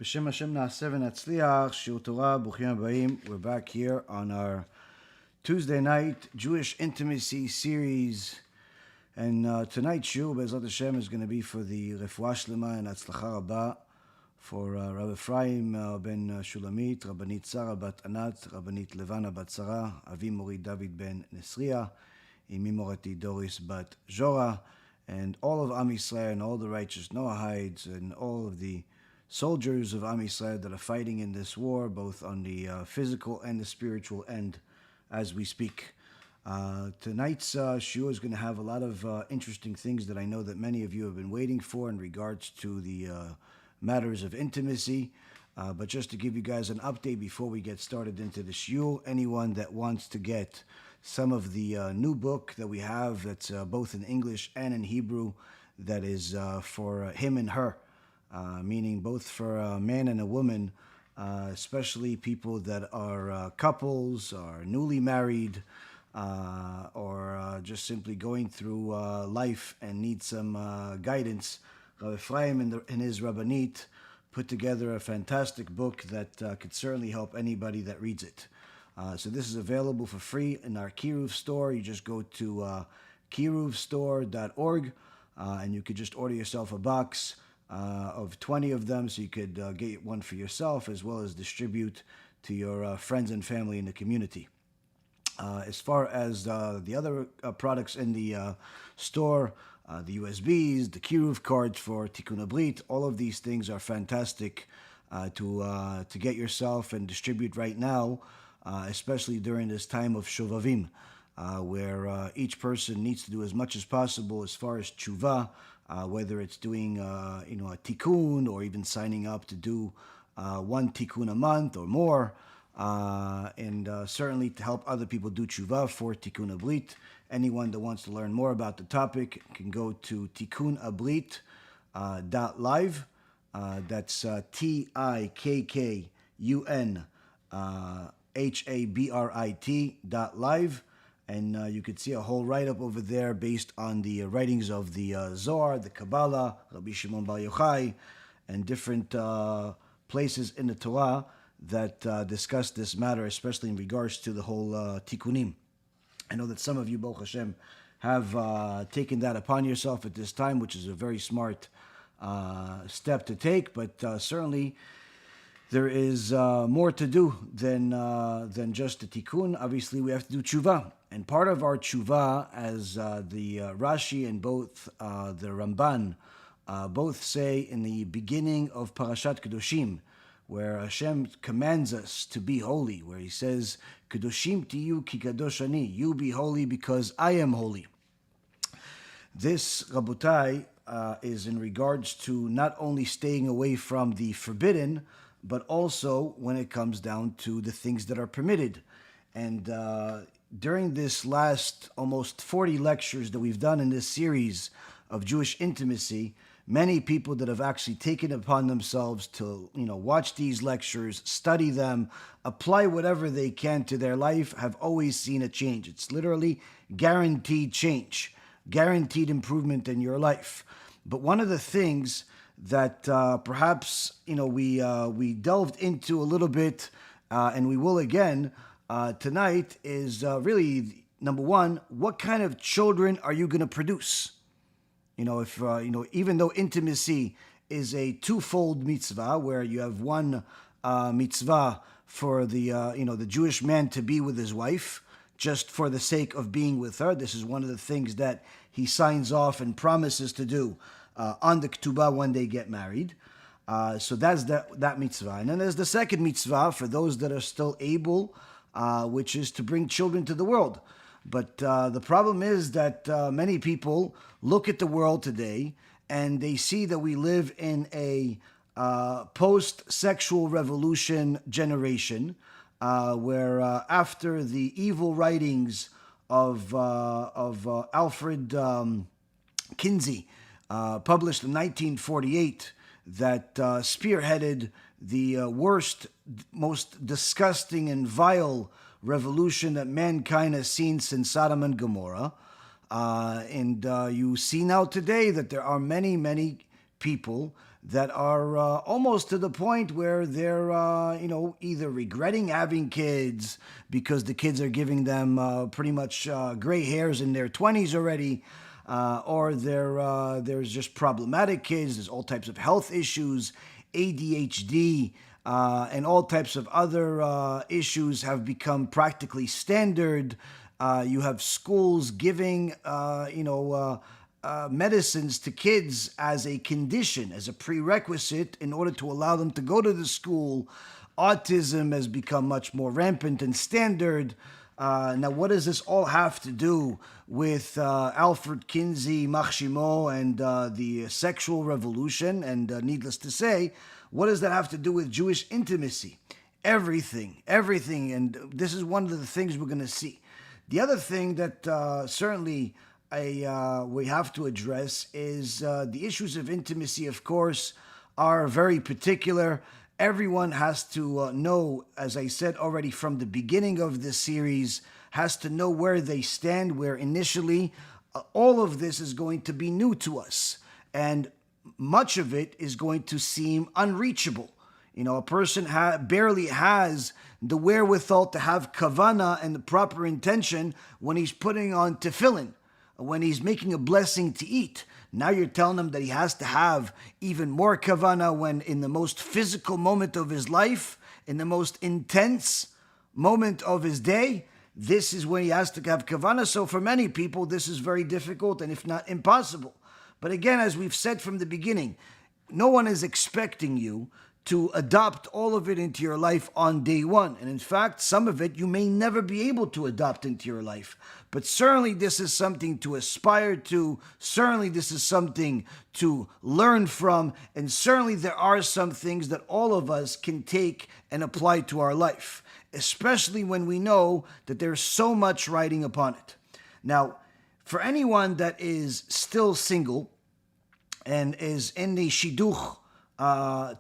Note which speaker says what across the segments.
Speaker 1: B'Shem Hashem Na'aseh v'Natzliach, Shiur Torah, Bruchim Habayim. We're back here on our Tuesday night Jewish Intimacy series. And tonight's Shiur, BeEzrat Hashem, is going to be for the Refuah Shlema and Hatzlacha Rabba for Rabbi Ephraim ben Shulamit, Rabbanit Sarah bat Anat, Rabbanit Levana bat Sarah, Avi Mori David ben Nesriya, Imi Morati Doris bat Jora, and all of Am Yisrael and all the righteous Noahides and all of the soldiers of Am Yisrael that are fighting in this war, both on the physical and the spiritual end as we speak. Tonight's shiur is going to have a lot of interesting things that I know that many of you have been waiting for in regards to the matters of intimacy. But just to give you guys an update before we get started into the shiur, anyone that wants to get some of the new book that we have that's both in English and in Hebrew, that is for him and her, meaning both for a man and a woman, especially people that are couples, or newly married, or just simply going through life and need some guidance. Rabbi Ephraim and his Rabbanit put together a fantastic book that could certainly help anybody that reads it. So this is available for free in our Kiruv store. You just go to kiruvstore.org and you could just order yourself a box of 20 of them, so you could get one for yourself as well as distribute to your friends and family in the community. As far as the other products in the store, the USBs, the Kiruv cards for Tikkun HaBrit, all of these things are fantastic to get yourself and distribute right now, especially during this time of Shovavim, where each person needs to do as much as possible as far as tshuva, whether it's doing a tikkun or even signing up to do one tikkun a month or more, and certainly to help other people do tshuva for Tikkun HaBrit. Anyone that wants to learn more about the topic can go to tikkunabrit.live. That's TIKKUNHABRIT.live. And you could see a whole write-up over there based on the writings of the Zohar, the Kabbalah, Rabbi Shimon Bar Yochai, and different places in the Torah that discuss this matter, especially in regards to the whole tikkunim. I know that some of you, Baruch Hashem, have taken that upon yourself at this time, which is a very smart step to take, but certainly there is more to do than just the tikkun. Obviously, we have to do tshuva. And part of our tshuva, as the Rashi and both the Ramban both say in the beginning of Parashat Kedoshim, where Hashem commands us to be holy, where he says, Kedoshim tiyu ki kadosh ani, you be holy because I am holy. This, Rabotai, is in regards to not only staying away from the forbidden, but also when it comes down to the things that are permitted. And during this last almost 40 lectures that we've done in this series of Jewish intimacy, many people that have actually taken upon themselves to, watch these lectures, study them, apply whatever they can to their life, have always seen a change. It's literally guaranteed change, guaranteed improvement in your life. But one of the things that perhaps we delved into a little bit, and we will again tonight, is really number one: what kind of children are you going to produce? If even though intimacy is a twofold mitzvah, where you have one mitzvah for the Jewish man to be with his wife, just for the sake of being with her. This is one of the things that he signs off and promises to do on the ketubah when they get married. So that's that mitzvah. And then there's the second mitzvah for those that are still able, which is to bring children to the world. But the problem is that many people look at the world today and they see that we live in a post-sexual revolution generation, where after the evil writings of Alfred Kinsey, published in 1948, that spearheaded the worst, most disgusting and vile revolution that mankind has seen since Sodom and Gomorrah. And you see now today that there are many, many people that are almost to the point where they're, either regretting having kids because the kids are giving them pretty much gray hairs in their 20s already, or there's just problematic kids. There's all types of health issues, ADHD, and all types of other issues have become practically standard. You have schools giving, medicines to kids as a condition, as a prerequisite in order to allow them to go to the school. Autism has become much more rampant and standard. Now, what does this all have to do with Alfred, Kinsey, Machshimo, and the sexual revolution? And needless to say, what does that have to do with Jewish intimacy? Everything. And this is one of the things we're going to see. The other thing that certainly we have to address is the issues of intimacy, of course, are very particular. Everyone has to know, as I said already from the beginning of this series, has to know where they stand, where initially all of this is going to be new to us. And much of it is going to seem unreachable. A person barely has the wherewithal to have kavana and the proper intention when he's putting on tefillin, when he's making a blessing to eat. Now you're telling him that he has to have even more kavana when in the most physical moment of his life, in the most intense moment of his day, this is when he has to have kavana. So for many people, this is very difficult and if not impossible. But again, as we've said from the beginning, no one is expecting you to adopt all of it into your life on day one. And in fact, some of it you may never be able to adopt into your life. But certainly this is something to aspire to. Certainly this is something to learn from. And certainly there are some things that all of us can take and apply to our life, especially when we know that there's so much writing upon it. Now, for anyone that is still single and is in the shidduch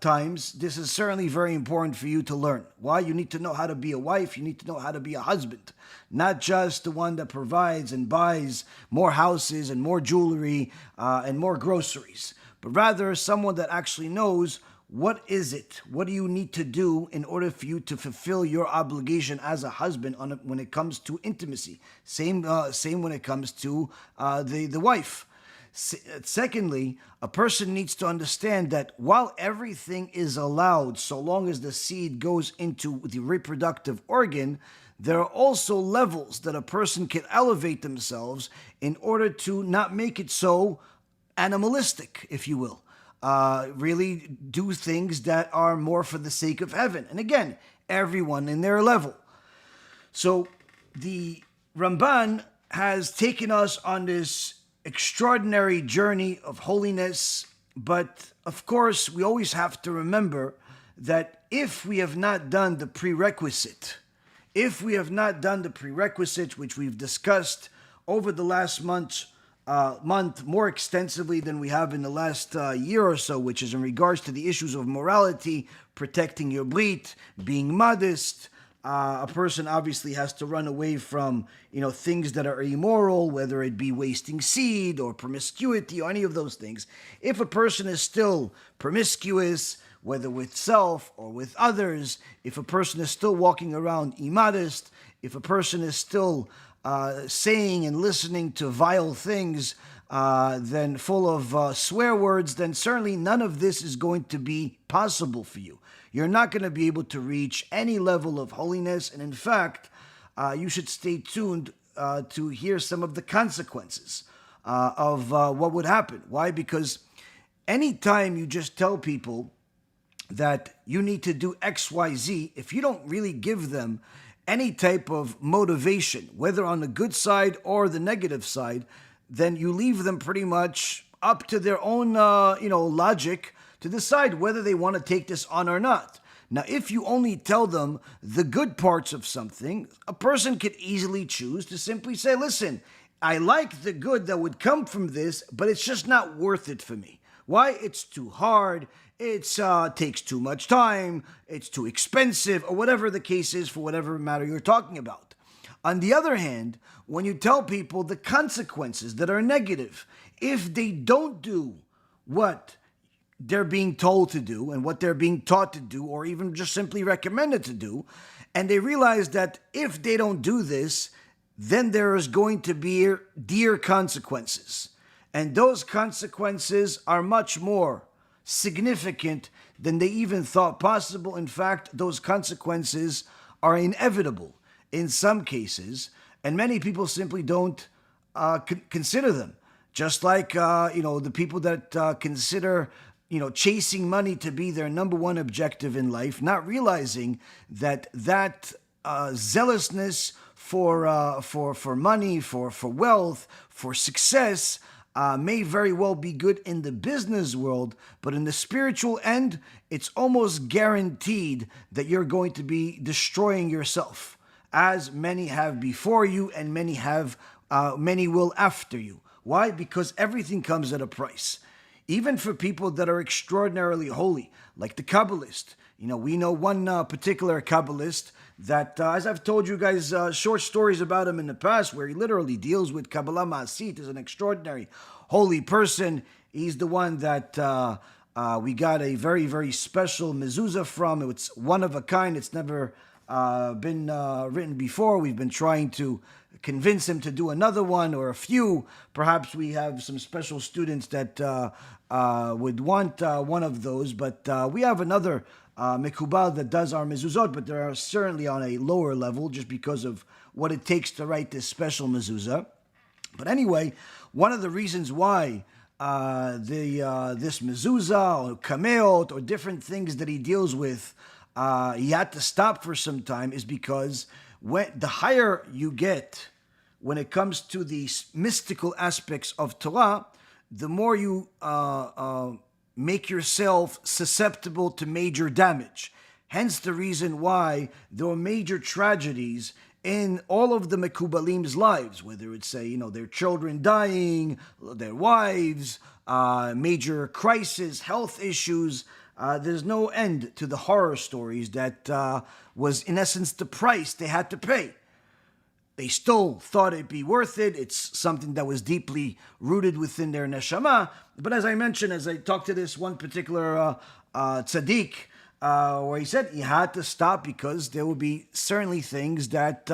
Speaker 1: times, this is certainly very important for you to learn. Why? You need to know how to be a wife. You need to know how to be a husband. Not just the one that provides and buys more houses and more jewelry and more groceries, but rather someone that actually knows what is it? What do you need to do in order for you to fulfill your obligation as a husband when it comes to intimacy? Same when it comes to the wife. Secondly, a person needs to understand that while everything is allowed so long as the seed goes into the reproductive organ, there are also levels that a person can elevate themselves in order to not make it so animalistic, if you will. Really do things that are more for the sake of heaven. And again, everyone in their level. So the Ramban has taken us on this extraordinary journey of holiness, but of course we always have to remember that if we have not done the prerequisite, which we've discussed over the last month more extensively than we have in the last year or so, which is in regards to the issues of morality, protecting your BEIT, being modest. A person obviously has to run away from, things that are immoral, whether it be wasting seed or promiscuity or any of those things. If a person is still promiscuous, whether with self or with others, if a person is still walking around immodest, if a person is still saying and listening to vile things, then full of swear words, then certainly none of this is going to be possible for you. You're not going to be able to reach any level of holiness. And in fact, you should stay tuned to hear some of the consequences of what would happen. Why? Because anytime you just tell people that you need to do X, Y, Z, if you don't really give them any type of motivation, whether on the good side or the negative side, then you leave them pretty much up to their own, logic to decide whether they want to take this on or not. Now, if you only tell them the good parts of something, a person could easily choose to simply say, listen, I like the good that would come from this, but it's just not worth it for me. Why? It's too hard. It takes too much time. It's too expensive, or whatever the case is for whatever matter you're talking about. On the other hand, when you tell people the consequences that are negative, if they don't do what they're being told to do and what they're being taught to do, or even just simply recommended to do. And they realize that if they don't do this, then there is going to be dire consequences. And those consequences are much more significant than they even thought possible. In fact, those consequences are inevitable in some cases, and many people simply don't consider them. Just like, the people that consider, chasing money to be their number one objective in life, not realizing that zealousness for money, for wealth, for success, may very well be good in the business world, but in the spiritual end, it's almost guaranteed that you're going to be destroying yourself, as many have before you and many will after you. Why? Because everything comes at a price. Even for people that are extraordinarily holy, like the Kabbalist. We know one particular Kabbalist that, as I've told you guys short stories about him in the past, where he literally deals with Kabbalah Ma'asit, is an extraordinary holy person. He's the one that we got a very, very special mezuzah from. It's one of a kind. It's never been written before. We've been trying to convince him to do another one or a few. Perhaps we have some special students that would want one of those, but we have another Mekubal that does our mezuzot, but they are certainly on a lower level just because of what it takes to write this special mezuzah. But anyway, one of the reasons why this mezuzah or kameot or different things that he deals with, he had to stop for some time, is because the higher you get when it comes to the mystical aspects of Torah, the more you make yourself susceptible to major damage. Hence the reason why there were major tragedies in all of the Mekubalim's lives, whether it's, their children dying, their wives, major crisis, health issues. There's no end to the horror stories that was, in essence, the price they had to pay. They still thought it'd be worth it. It's something that was deeply rooted within their neshama. But as I mentioned, as I talked to this one particular tzaddik, where he said he had to stop because there would be certainly things that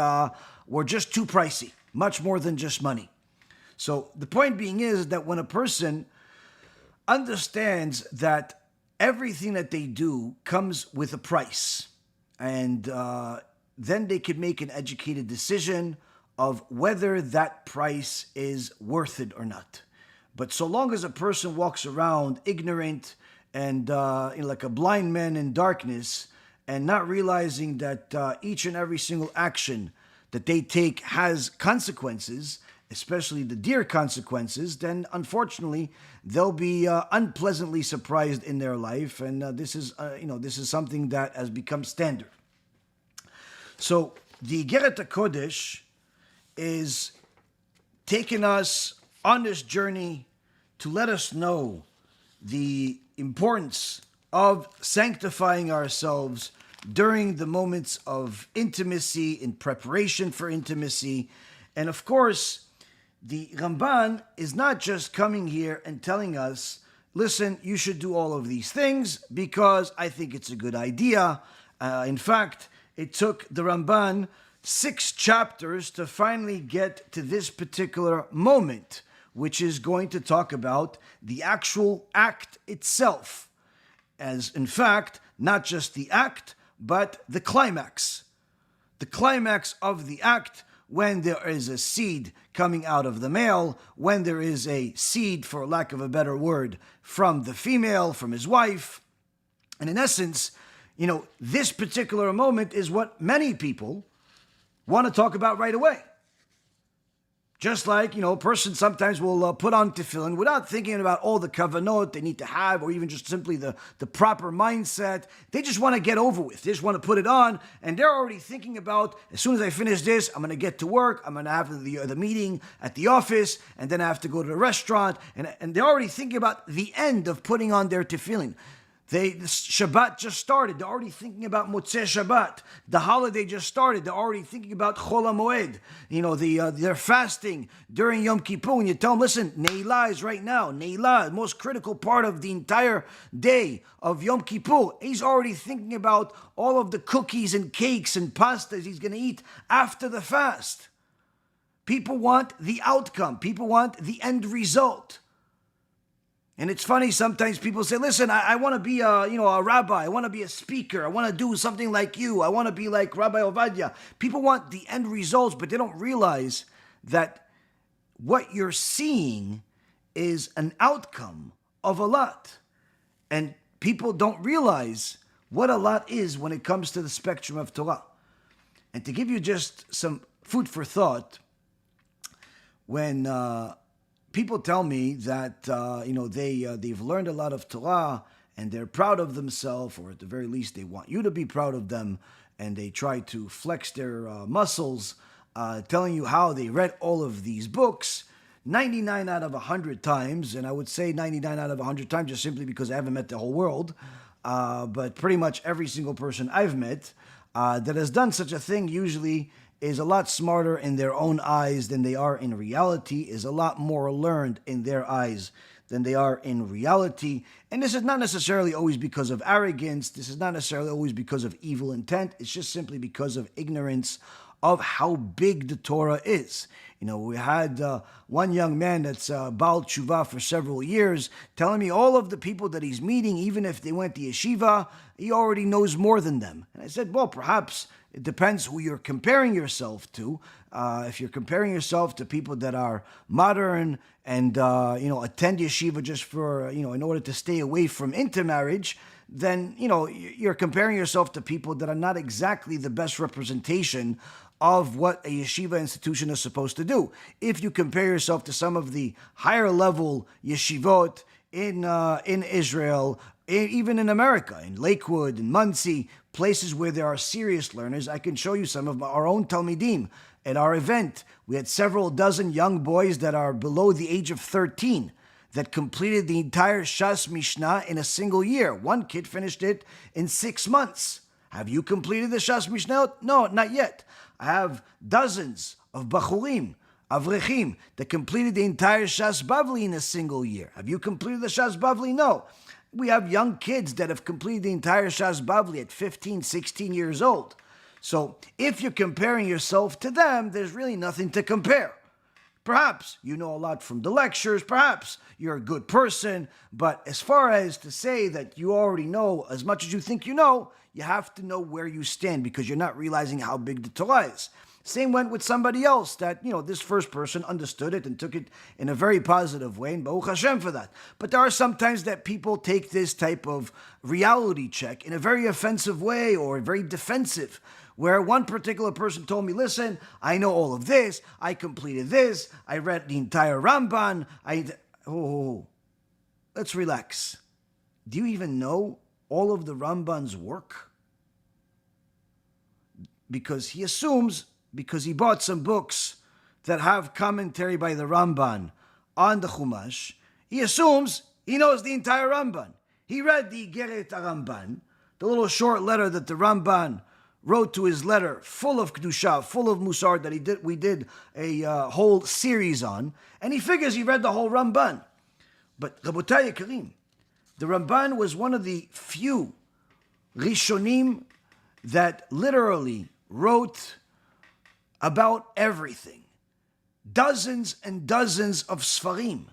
Speaker 1: were just too pricey, much more than just money. So the point being is that when a person understands that everything that they do comes with a price, and then they could make an educated decision of whether that price is worth it or not. But so long as a person walks around ignorant and like a blind man in darkness, and not realizing that each and every single action that they take has consequences, especially the dear consequences, then unfortunately they'll be unpleasantly surprised in their life, and this is something that has become standard. So the Iggeret HaKodesh is taking us on this journey to let us know the importance of sanctifying ourselves during the moments of intimacy, in preparation for intimacy. And of course, the Ramban is not just coming here and telling us, listen, you should do all of these things because I think it's a good idea. In fact, it took the Ramban 6 chapters to finally get to this particular moment, which is going to talk about the actual act itself. As in fact, not just the act, but the climax. The climax of the act, when there is a seed coming out of the male, when there is a seed, for lack of a better word, from the female, from his wife. And in essence, this particular moment is what many people want to talk about right away. Just like, a person sometimes will put on tefillin without thinking about all the kavanot they need to have, or even just simply the proper mindset. They just want to get over with. They just want to put it on, and they're already thinking about, as soon as I finish this, I'm going to get to work, I'm going to have the meeting at the office, and then I have to go to the restaurant, and they're already thinking about the end of putting on their tefillin. Shabbat just started. They're already thinking about Motzei Shabbat. The holiday just started. They're already thinking about Chol HaMoed. They're fasting during Yom Kippur. And you tell them, listen, Ne'ilah is right now. Ne'ilah, the most critical part of the entire day of Yom Kippur. He's already thinking about all of the cookies and cakes and pastas he's going to eat after the fast. People want the outcome. People want the end result. And it's funny, sometimes people say, listen, I want to be a rabbi. I want to be a speaker. I want to do something like you. I want to be like Rabbi Ovadia. People want the end results, but they don't realize that what you're seeing is an outcome of a lot. And people don't realize what a lot is when it comes to the spectrum of Torah. And to give you just some food for thought, when people tell me that they've learned a lot of Torah and they're proud of themselves, or at the very least they want you to be proud of them, and they try to flex their muscles, telling you how they read all of these books 99 out of 100 times, and I would say 99 out of 100 times just simply because I haven't met the whole world, but pretty much every single person I've met that has done such a thing usually is a lot smarter in their own eyes than they are in reality, is a lot more learned in their eyes than they are in reality. And this is not necessarily always because of arrogance. This is not necessarily always because of evil intent. It's just simply because of ignorance of how big the Torah is. We had one young man that's Baal Tshuva for several years telling me all of the people that he's meeting, even if they went to yeshiva, he already knows more than them. And I said, well, perhaps it depends who you're comparing yourself to. If you're comparing yourself to people that are modern and, attend yeshiva just for, in order to stay away from intermarriage, then, you're comparing yourself to people that are not exactly the best representation of what a yeshiva institution is supposed to do. If you compare yourself to some of the higher level yeshivot in Israel, even in America, in Lakewood, in Monsey, places where there are serious learners, I can show you some of our own Talmidim. At our event, we had several dozen young boys that are below the age of 13 that completed the entire Shas Mishnah in a single year. One kid finished it in 6 months. Have you completed the Shas Mishnah? No, not yet. I have dozens of Bachurim, Avrechim, that completed the entire Shas Bavli in a single year. Have you completed the Shas Bavli? No. We have young kids that have completed the entire Shas Bavli at 15, 16 years old. So if you're comparing yourself to them, there's really nothing to compare. Perhaps you know a lot from the lectures, perhaps you're a good person, but as far as to say that you already know as much as you think you know, you have to know where you stand because you're not realizing how big the Torah is. Same went with somebody else that, this first person understood it and took it in a very positive way, and Baruch HaShem for that. But there are sometimes that people take this type of reality check in a very offensive way or very defensive, where one particular person told me, listen, I know all of this, I completed this, I read the entire Ramban, let's relax. Do you even know all of the Ramban's work? Because he assumes, because he bought some books that have commentary by the Ramban on the Chumash, he assumes he knows the entire Ramban. He read the Iggeret Ramban, the little short letter that the Ramban wrote to his letter, full of Kedusha, full of Mussar, that we did a whole series on, and he figures he read the whole Ramban. But Rabotai Yekarim, the Ramban was one of the few Rishonim that literally wrote about everything. Dozens and dozens of Sfarim.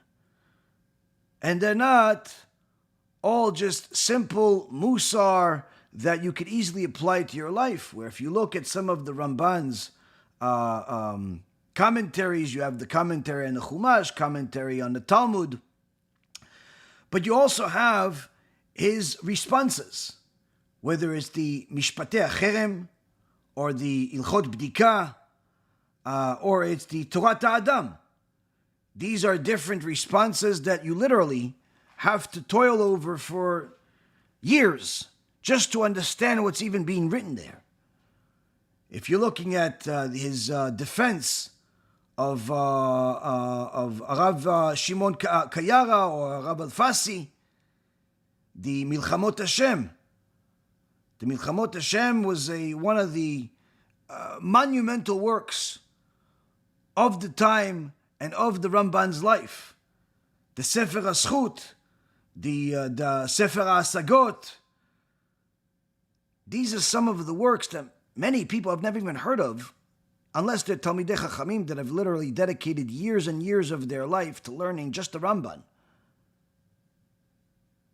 Speaker 1: And they're not all just simple Mussar that you could easily apply to your life, where if you look at some of the Ramban's commentaries, you have the commentary on the Chumash, commentary on the Talmud, but you also have his responses, whether it's the Mishpatei HaCherem, or the Ilchot Bdika, or it's the Torah Ta'adam. These are different responses that you literally have to toil over for years just to understand what's even being written there. If you're looking at his defense of Rav Shimon Kayara or Rav Alfasi, the Milchamot HaShem. The Milchamot HaShem was one of the monumental works of the time and of the Ramban's life. The Sefer HaZchut, the Sefer HaSagot. These are some of the works that many people have never even heard of, unless they're Talmidei Chachamim that have literally dedicated years and years of their life to learning just the Ramban.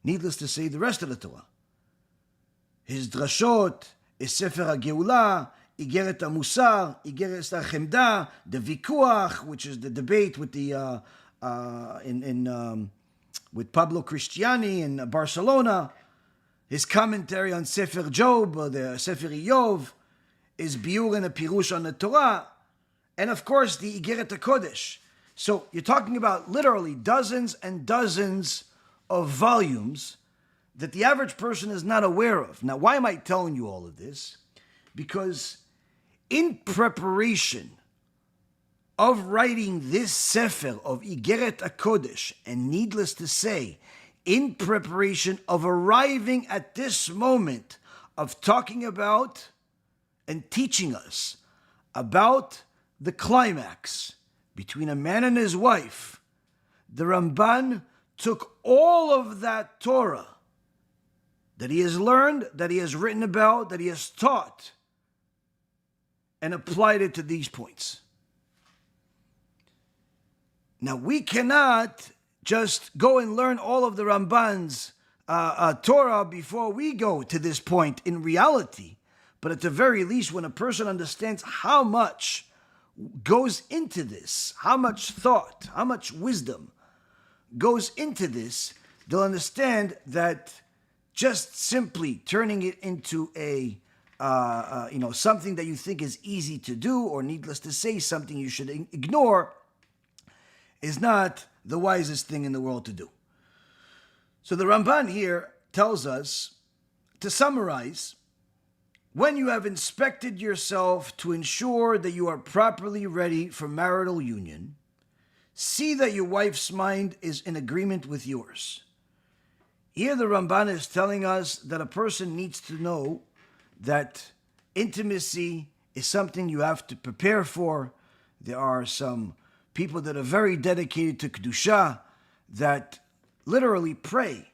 Speaker 1: Needless to say, the rest of the Torah. His drashot, his Sefer HaGeulah, Iggeret Mussar, Iggeret HaChemda, the Vikuach, which is the debate with the with Pablo Cristiani in Barcelona, his commentary on Sefer Job, the Sefer Iyov, his biur and a pirush on the Torah, and of course the Iggeret HaKodesh. So you're talking about literally dozens and dozens of volumes that the average person is not aware of. Now, why am I telling you all of this? Because in preparation of writing this Sefer of Iggeret HaKodesh, and needless to say, in preparation of arriving at this moment of talking about and teaching us about the climax between a man and his wife, the Ramban took all of that Torah that he has learned, that he has written about, that he has taught, and applied it to these points. Now, we cannot just go and learn all of the Ramban's Torah before we go to this point in reality. But at the very least, when a person understands how much goes into this, how much thought, how much wisdom goes into this, they'll understand that just simply turning it into a something that you think is easy to do, or needless to say, something you should ignore, is not the wisest thing in the world to do. So the Ramban here tells us, to summarize, when you have inspected yourself to ensure that you are properly ready for marital union, see that your wife's mind is in agreement with yours. Here the Ramban is telling us that a person needs to know that intimacy is something you have to prepare for. There are some people that are very dedicated to Kedusha that literally pray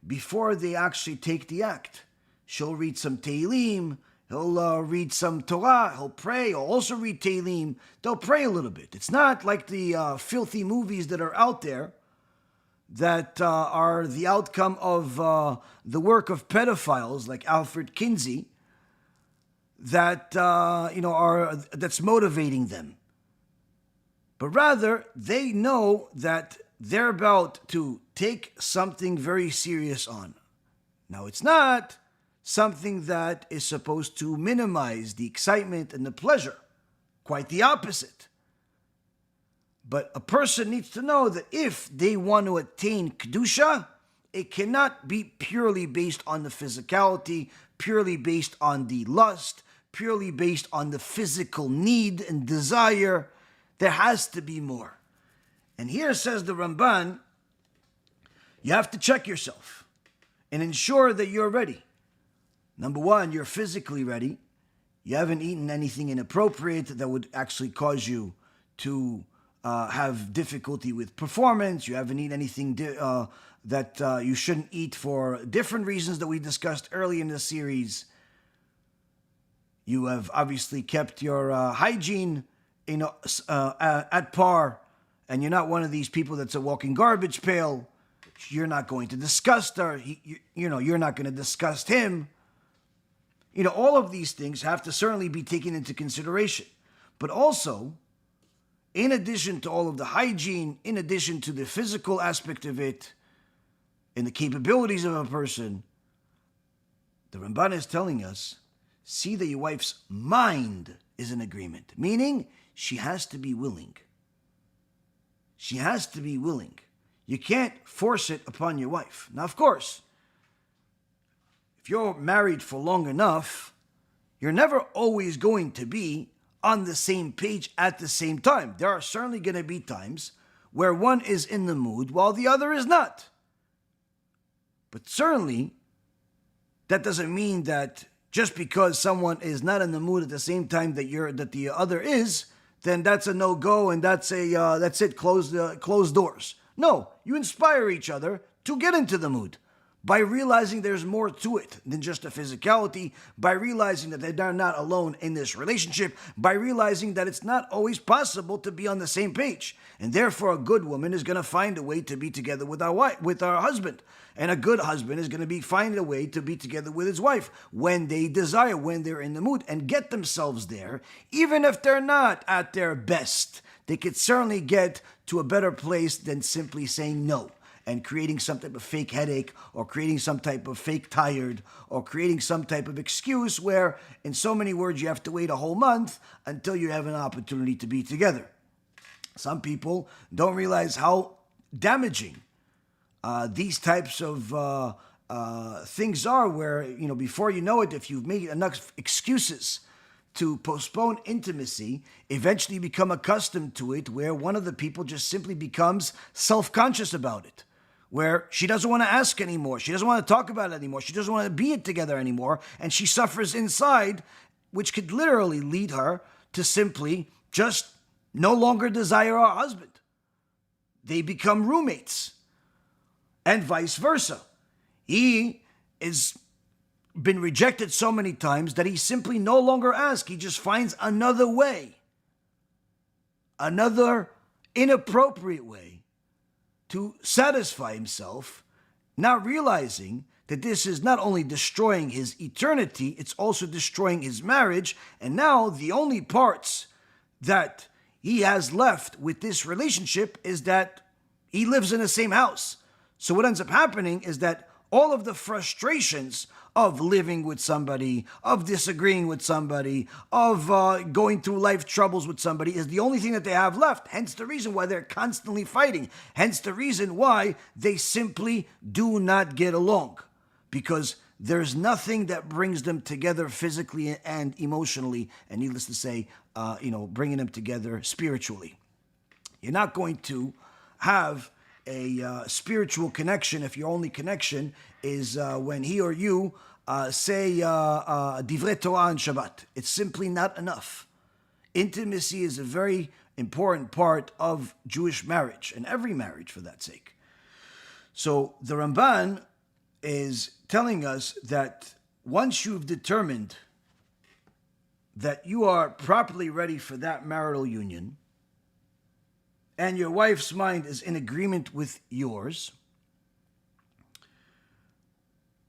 Speaker 1: before they actually take the act. She'll read some Tehillim, he'll read some Torah, he'll pray, he'll also read Tehillim. They'll pray a little bit. It's not like the filthy movies that are out there that are the outcome of the work of pedophiles like Alfred Kinsey that that's motivating them. But rather, they know that they're about to take something very serious on. Now, it's not something that is supposed to minimize the excitement and the pleasure. Quite the opposite. But a person needs to know that if they want to attain Kedusha, it cannot be purely based on the physicality, purely based on the lust, purely based on the physical need and desire. There has to be more. And here says the Ramban, you have to check yourself and ensure that you're ready. Number one, you're physically ready. You haven't eaten anything inappropriate that would actually cause you to have difficulty with performance. You haven't eaten anything that you shouldn't eat for different reasons that we discussed early in the series. You have obviously kept your hygiene at par, and you're not one of these people that's a walking garbage pail. You're not going to disgust her. You're not going to disgust him. All of these things have to certainly be taken into consideration. But also, in addition to all of the hygiene, in addition to the physical aspect of it, and the capabilities of a person, the Ramban is telling us, see that your wife's mind is in agreement. Meaning, she has to be willing. She has to be willing. You can't force it upon your wife. Now, of course, if you're married for long enough, you're never always going to be on the same page at the same time. There are certainly going to be times where one is in the mood while the other is not. But certainly, that doesn't mean that just because someone is not in the mood at the same time that the other is, then that's a no-go and that's it, closed doors. No, you inspire each other to get into the mood by realizing there's more to it than just a physicality, by realizing that they're not alone in this relationship, by realizing that it's not always possible to be on the same page. And therefore, a good woman is going to find a way to be together with our husband. And a good husband is going to find a way to be together with his wife when they desire, when they're in the mood, and get themselves there, even if they're not at their best. They could certainly get to a better place than simply saying no and creating some type of fake headache, or creating some type of fake tired, or creating some type of excuse where, in so many words, you have to wait a whole month until you have an opportunity to be together. Some people don't realize how damaging these types of things are, where, before you know it, if you've made enough excuses to postpone intimacy, eventually you become accustomed to it, where one of the people just simply becomes self-conscious about it, where she doesn't want to ask anymore, she doesn't want to talk about it anymore, she doesn't want to be it together anymore, and she suffers inside, which could literally lead her to simply just no longer desire her husband. They become roommates, and vice versa. He is been rejected so many times that he simply no longer asks. He just finds another way, another inappropriate way to satisfy himself, not realizing that this is not only destroying his eternity, it's also destroying his marriage. And now the only parts that he has left with this relationship is that he lives in the same house. So what ends up happening is that all of the frustrations of living with somebody, of disagreeing with somebody, of going through life troubles with somebody is the only thing that they have left. Hence the reason why they're constantly fighting. Hence the reason why they simply do not get along. Because there's nothing that brings them together physically and emotionally, and needless to say, bringing them together spiritually. You're not going to have a spiritual connection if your only connection is when he or you say Divrei Torah on Shabbat. It's simply not enough. Intimacy is a very important part of Jewish marriage, and every marriage for that sake. So the Ramban is telling us that once you've determined that you are properly ready for that marital union, and your wife's mind is in agreement with yours,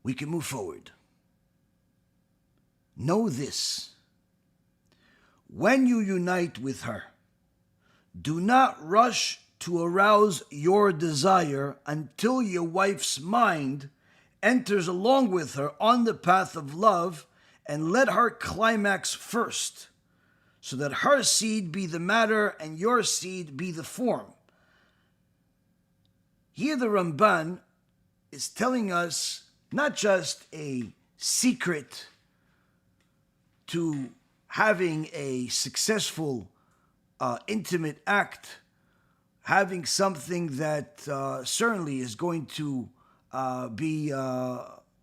Speaker 1: we can move forward. Know this: when you unite with her, do not rush to arouse your desire until your wife's mind enters along with her on the path of love, and let her climax first, so that her seed be the matter and your seed be the form. Here the Ramban is telling us not just a secret to having a successful intimate act, having something that certainly is going to be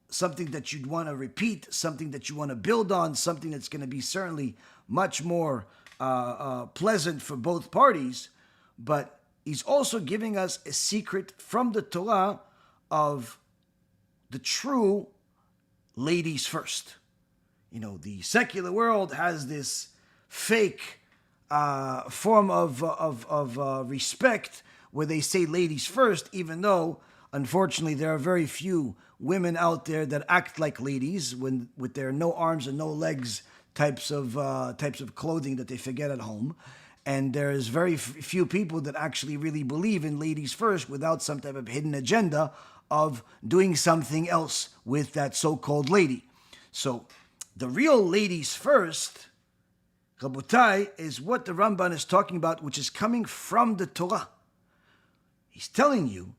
Speaker 1: something that you'd want to repeat, something that you want to build on, something that's going to be certainly much more pleasant for both parties. But he's also giving us a secret from the Torah of the true ladies first. The secular world has this fake form of respect where they say ladies first, even though, unfortunately, there are very few women out there that act like ladies with their no arms and no legs types of clothing that they forget at home. And there's very few people that actually really believe in ladies first without some type of hidden agenda of doing something else with that so-called lady. So the real ladies first, Rabotai, is what the Ramban is talking about, which is coming from the Torah. He's telling you,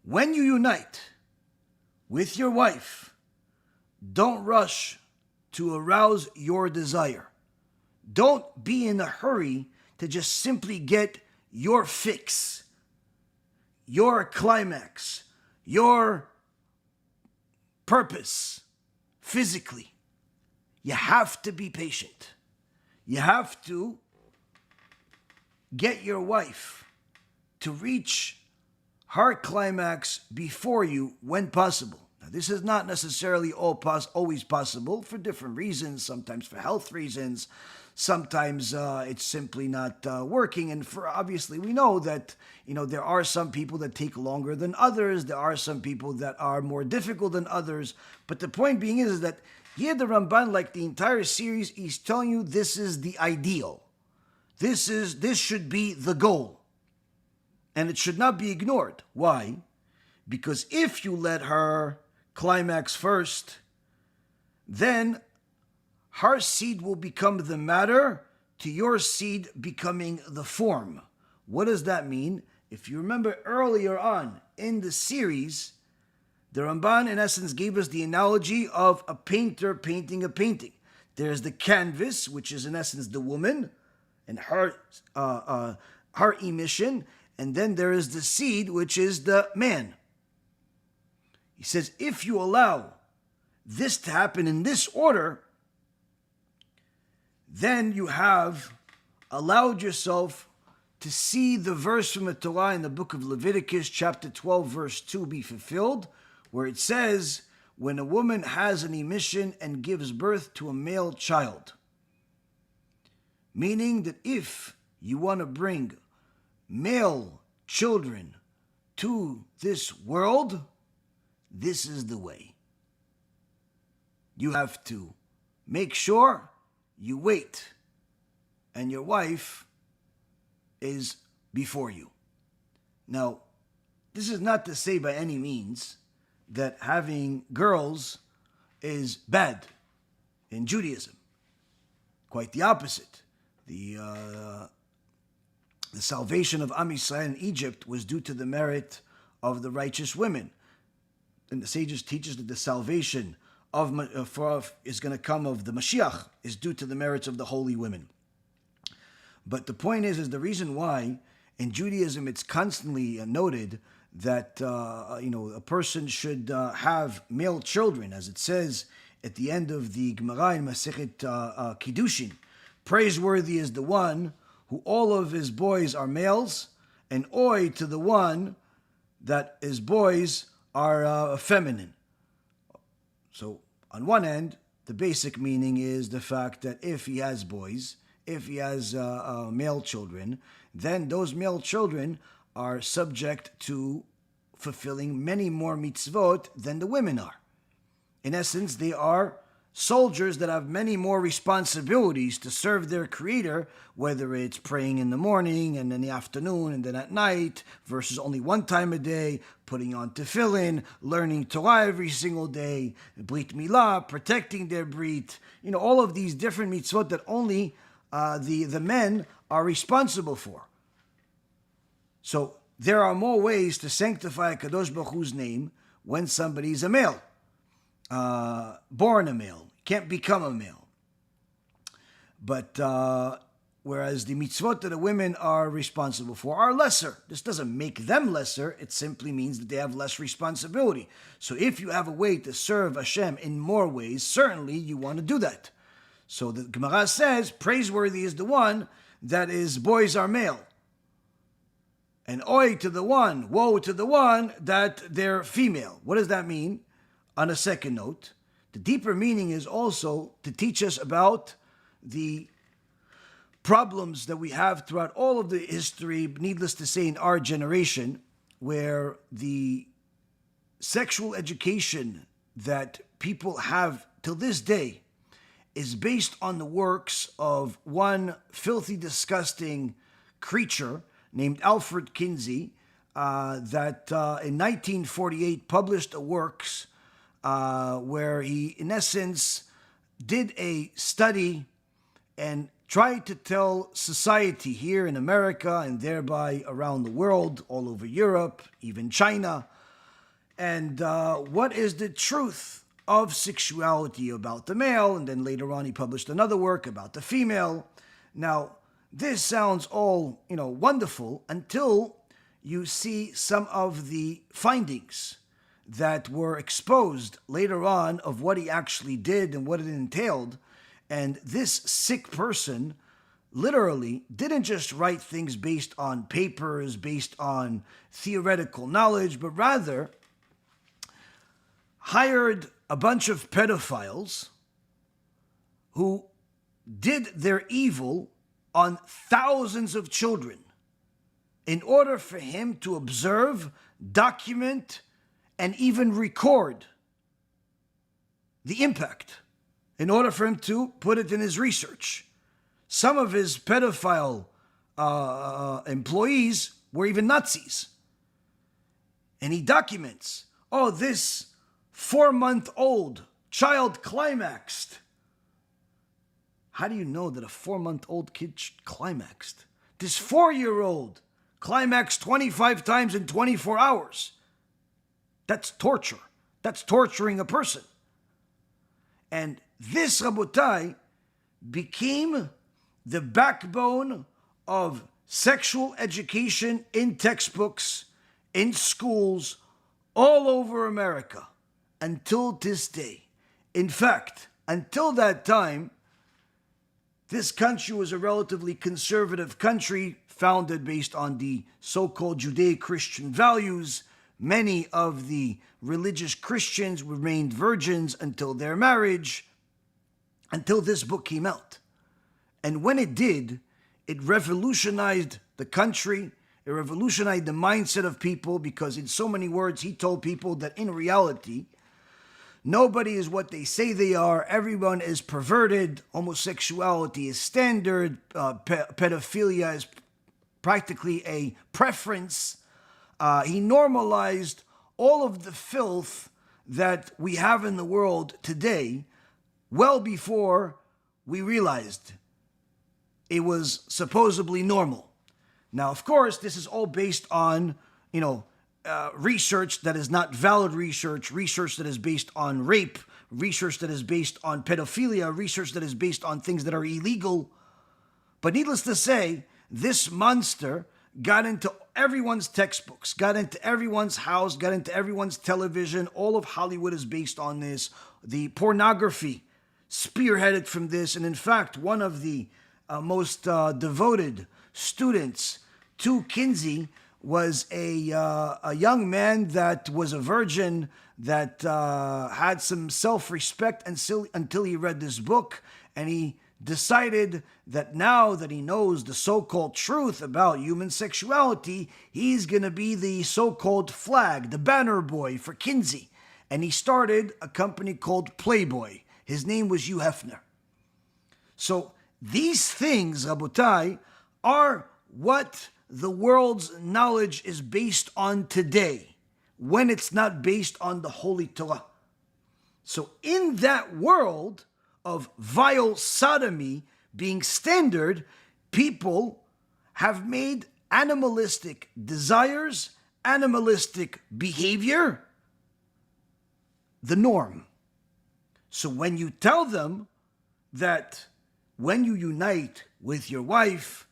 Speaker 1: when you unite with your wife, don't rush to arouse your desire. Don't be in a hurry to just simply get your fix, your climax, your purpose, physically. You have to be patient. You have to get your wife to reach her climax before you when possible. Now, this is not necessarily always possible for different reasons, sometimes for health reasons, sometimes it's simply not working. And for obviously, we know that there are some people that take longer than others. There are some people that are more difficult than others. But the point being is that here the Ramban, like the entire series, he's telling you this is the ideal. This should be the goal. And it should not be ignored. Why? Because if you let her climax first, then her seed will become the matter to your seed becoming the form. What does that mean? If you remember earlier on in the series, the Ramban in essence gave us the analogy of a painter painting a painting. There's the canvas, which is in essence the woman and her emission, and then there is the seed, which is the man. He says, if you allow this to happen in this order, then you have allowed yourself to see the verse from the Torah in the book of Leviticus, chapter 12, verse 2 be fulfilled, where it says, when a woman has an emission and gives birth to a male child. Meaning that if you want to bring male children to this world, this is the way. You have to make sure you wait and your wife is before you. Now, this is not to say by any means that having girls is bad in Judaism. Quite the opposite. The salvation of Am Yisrael in Egypt was due to the merit of the righteous women. And the sages teach us that the salvation is going to come of the Mashiach is due to the merits of the holy women. But the point is the reason why in Judaism it's constantly noted that a person should have male children, as it says at the end of the Gemara in Masechet Kiddushin. Praiseworthy is the one who all of his boys are males, and oy to the one that his boys are feminine. So on one end, the basic meaning is the fact that if he has boys, if he has male children, then those male children are subject to fulfilling many more mitzvot than the women are. In essence, they are soldiers that have many more responsibilities to serve their Creator, whether it's praying in the morning and in the afternoon and then at night, versus only one time a day, putting on tefillin, learning Torah every single day, brit milah, protecting their brit, all of these different mitzvot that only the men are responsible for. So there are more ways to sanctify HaKadosh Baruch Hu's name when somebody's a male, born a male, can't become a male. But whereas the mitzvot that the women are responsible for are lesser. This doesn't make them lesser, it simply means that they have less responsibility. So if you have a way to serve Hashem in more ways, certainly you want to do that. So the Gemara says, praiseworthy is the one that his boys are male. And oy to the one, woe to the one that they're female. What does that mean? On a second note, the deeper meaning is also to teach us about the problems that we have throughout all of the history, needless to say in our generation, where the sexual education that people have till this day is based on the works of one filthy, disgusting creature named Alfred Kinsey, that in 1948 published a works where he, in essence, did a study and tried to tell society here in America and thereby around the world, all over Europe, even China, and what is the truth of sexuality about the male. And then later on he published another work about the female. Now, this sounds all, wonderful until you see some of the findings that were exposed later on of what he actually did and what it entailed. And this sick person literally didn't just write things based on papers, based on theoretical knowledge, but rather hired a bunch of pedophiles who did their evil on thousands of children in order for him to observe, document, and even record the impact, in order for him to put it in his research. Some of his pedophile employees were even Nazis. And he documents, oh, this 4-month-old child climaxed. How do you know that a 4-month-old kid climaxed? This 4-year-old climaxed 25 times in 24 hours. That's torture. That's torturing a person. And this, Rabotai, became the backbone of sexual education in textbooks, in schools, all over America, until this day. In fact, until that time, this country was a relatively conservative country, founded based on the so-called Judeo-Christian values. Many of the religious Christians remained virgins until their marriage, until this book came out. And when it did, it revolutionized the country. It revolutionized the mindset of people, because in so many words, he told people that in reality, nobody is what they say they are. Everyone is perverted. Homosexuality is standard. Pedophilia is practically a preference. He normalized all of the filth that we have in the world today, well before we realized it was supposedly normal. Now, of course, this is all based on, research that is not valid research that is based on rape, research that is based on pedophilia, research that is based on things that are illegal. But needless to say, this monster got into everyone's textbooks, got into everyone's house, got into everyone's television. All of Hollywood is based on this. The pornography spearheaded from this. And in fact, one of the most devoted students to Kinsey was a young man that was a virgin, that had some self-respect until he read this book, and he decided that now that he knows the so-called truth about human sexuality, he's going to be the so-called flag, the banner boy for Kinsey. And he started a company called Playboy. His name was Hugh Hefner. So these things, Rabotai, are what the world's knowledge is based on today, when it's not based on the Holy Torah. So in that world of vile sodomy being standard, people have made animalistic desires, animalistic behavior, the norm. So when you tell them that when you unite with your wife,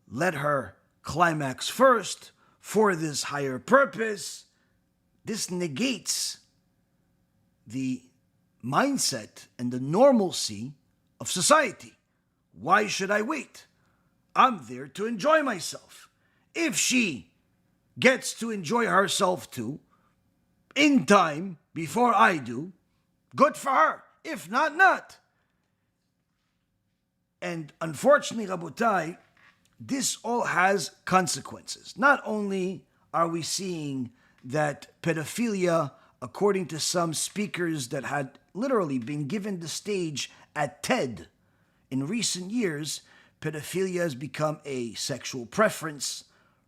Speaker 1: let her climax first for this higher purpose, this negates the mindset and the normalcy of society. Why should I wait? I'm there to enjoy myself. If she gets to enjoy herself too, in time, before I do, good for her. If not, not. And unfortunately, Rabotai, this all has consequences. Not only are we seeing that pedophilia, according to some speakers that had literally been given the stage at TED in recent years, pedophilia has become a sexual preference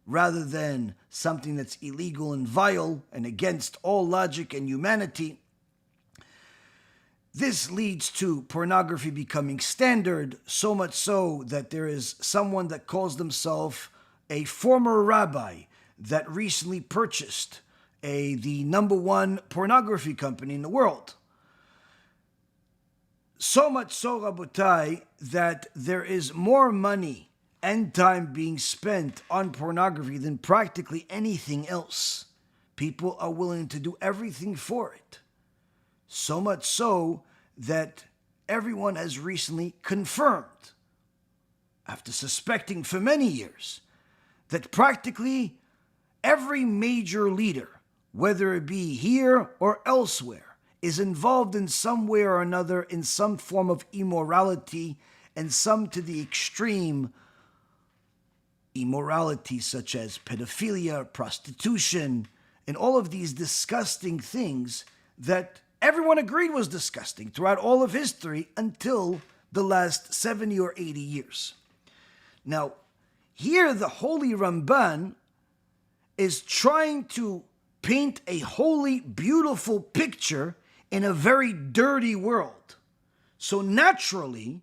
Speaker 1: rather than something that's illegal and vile and against all logic and humanity. This leads to pornography becoming standard, so much so that there is someone that calls themselves a former rabbi that recently purchased the number one pornography company in the world. So much so, Rabotai, that there is more money and time being spent on pornography than practically anything else. People are willing to do everything for it. So much so that everyone has recently confirmed, after suspecting for many years, that practically every major leader, whether it be here or elsewhere, is involved in some way or another in some form of immorality, and some to the extreme immorality such as pedophilia, prostitution, and all of these disgusting things that everyone agreed was disgusting throughout all of history until the last 70 or 80 years. Now, here the holy Ramban is trying to paint a holy, beautiful picture in a very dirty world. So naturally,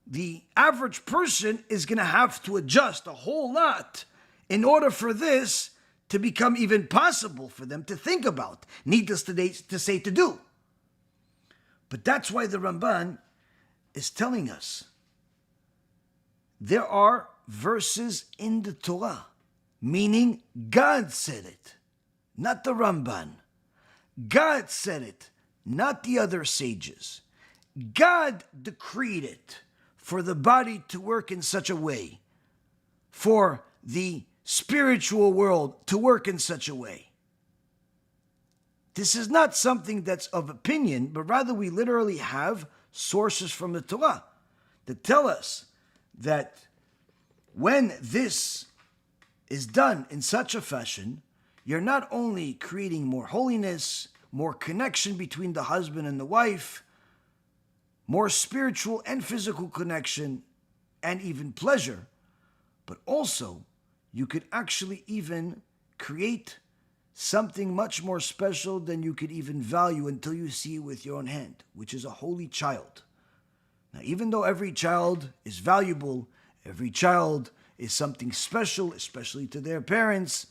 Speaker 1: the average person is going to have to adjust a whole lot in order for this to become even possible for them to think about, needless to say, to do. But that's why the Ramban is telling us there are verses in the Torah, meaning God said it, not the Ramban. God said it, not the other sages. God decreed it for the body to work in such a way, for the spiritual world to work in such a way. This is not something that's of opinion, but rather we literally have sources from the Torah that tell us that when this is done in such a fashion, you're not only creating more holiness, more connection between the husband and the wife, more spiritual and physical connection, and even pleasure, but also you could actually even create something much more special than you could even value until you see it with your own hand, which is a holy child. Now, even though every child is valuable, every child is something special, especially to their parents,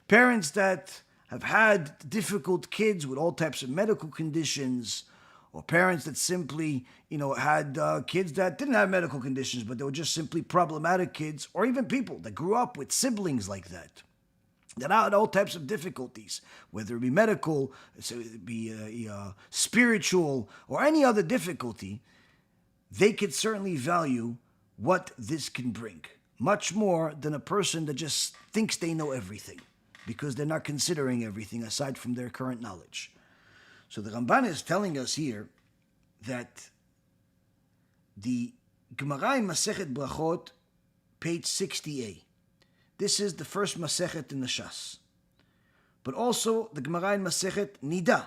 Speaker 1: parents that have had difficult kids with all types of medical conditions, or parents that simply, had kids that didn't have medical conditions, but they were just simply problematic kids, or even people that grew up with siblings like that had all types of difficulties, whether it be medical, so it be spiritual, or any other difficulty. They could certainly value what this can bring, much more than a person that just thinks they know everything, because they're not considering everything aside from their current knowledge. So the Ramban is telling us here that the Gemara in Masechet Brachot, page 60a, this is the first Masechet in the Shas. But also the Gemara in Masechet Nida,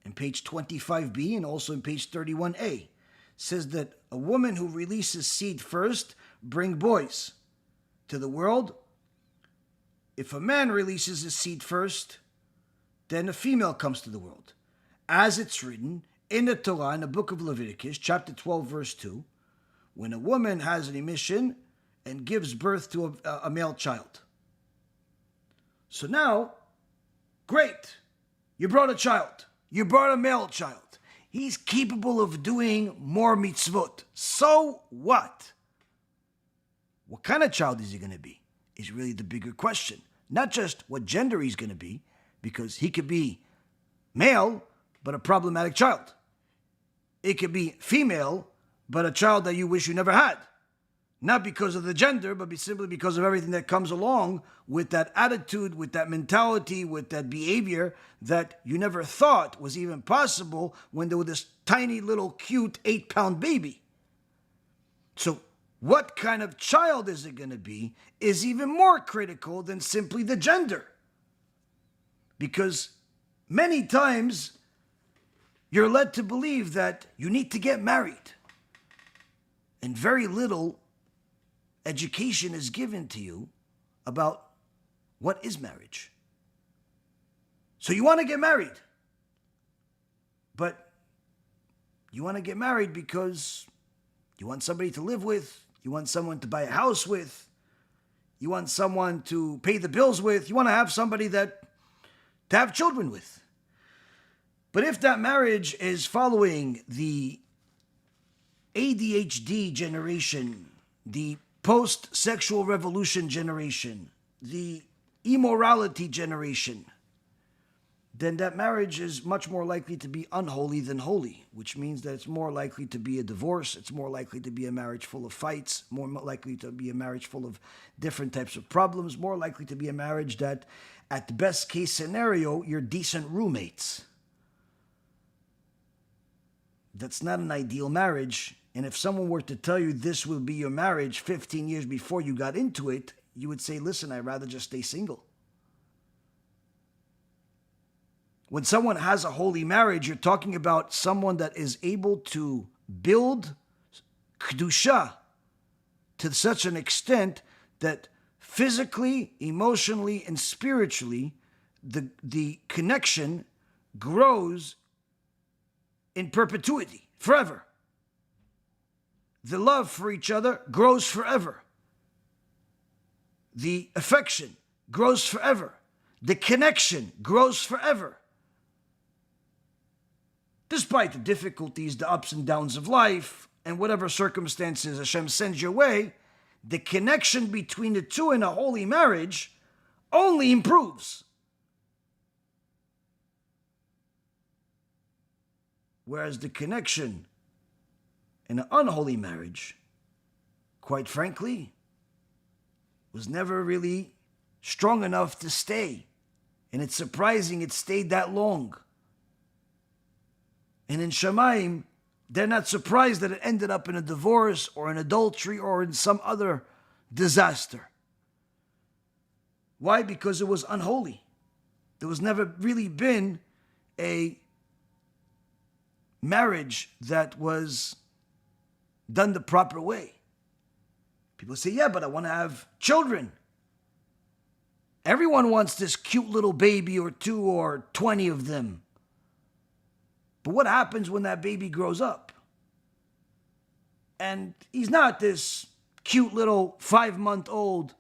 Speaker 1: in page 25b and also in page 31a, says that a woman who releases seed first bring boys to the world. If a man releases his seed first, then a female comes to the world. As it's written in the Torah, in the book of Leviticus, chapter 12, verse 2, when a woman has an emission and gives birth to a male child. So now, great, you brought a child. You brought a male child. He's capable of doing more mitzvot. So what? What kind of child is he going to be? Is really the bigger question. Not just what gender he's going to be, because he could be male, but a problematic child. It could be female, but a child that you wish you never had. Not because of the gender, but simply because of everything that comes along with that attitude, with that mentality, with that behavior that you never thought was even possible when there was this tiny little cute 8-pound baby. So what kind of child is it going to be is even more critical than simply the gender. Because many times you're led to believe that you need to get married, and very little education is given to you about what is marriage. So you want to get married, but you want to get married because you want somebody to live with, you want someone to buy a house with, you want someone to pay the bills with, you want to have somebody to have children with. But if that marriage is following the ADHD generation, the post-sexual revolution generation, the immorality generation, then that marriage is much more likely to be unholy than holy, which means that it's more likely to be a divorce, it's more likely to be a marriage full of fights, more likely to be a marriage full of different types of problems, more likely to be a marriage that, at the best case scenario, you're decent roommates. That's not an ideal marriage, and if someone were to tell you this will be your marriage 15 years before you got into it, you would say, listen, I'd rather just stay single. When someone has a holy marriage, you're talking about someone that is able to build kedusha to such an extent that physically, emotionally, and spiritually, the connection grows in perpetuity, forever. The love for each other grows forever. The affection grows forever. The connection grows forever. Despite the difficulties, the ups and downs of life, and whatever circumstances Hashem sends your way, the connection between the two in a holy marriage only improves. Whereas the connection in an unholy marriage, quite frankly, was never really strong enough to stay. And it's surprising it stayed that long. And in Shamayim, they're not surprised that it ended up in a divorce or an adultery or in some other disaster. Why? Because it was unholy. There was never really been a marriage that was done the proper way. People say, yeah, but I want to have children. Everyone wants this cute little baby or 2 or 20 of them. But what happens when that baby grows up? And he's not this cute little 5-month-old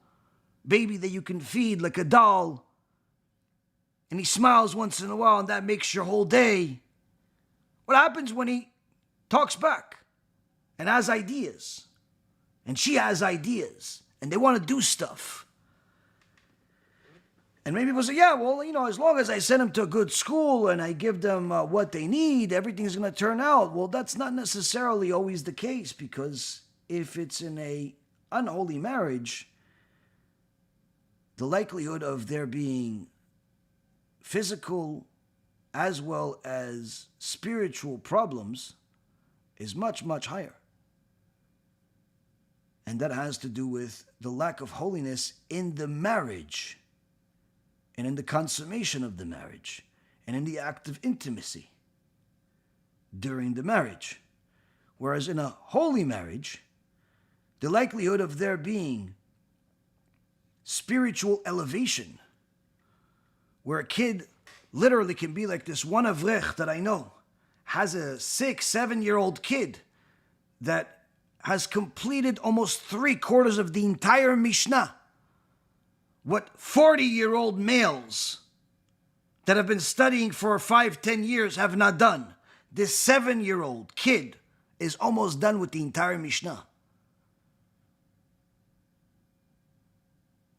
Speaker 1: baby that you can feed like a doll. And he smiles once in a while and that makes your whole day. What happens when he talks back and has ideas? And she has ideas. And they want to do stuff. And maybe people say, yeah, well, as long as I send them to a good school and I give them what they need, everything's going to turn out. Well, that's not necessarily always the case, because if it's in a unholy marriage, the likelihood of there being physical as well as spiritual problems is much, much higher. And that has to do with the lack of holiness in the marriage, and in the consummation of the marriage, and in the act of intimacy during the marriage. Whereas in a holy marriage, the likelihood of there being spiritual elevation, where a kid literally can be like this one avrech that I know, has a 6-7-year-old kid that has completed almost 3/4 of the entire Mishnah. What 40-year-old males that have been studying for 5-10 years have not done. This 7-year-old kid is almost done with the entire Mishnah.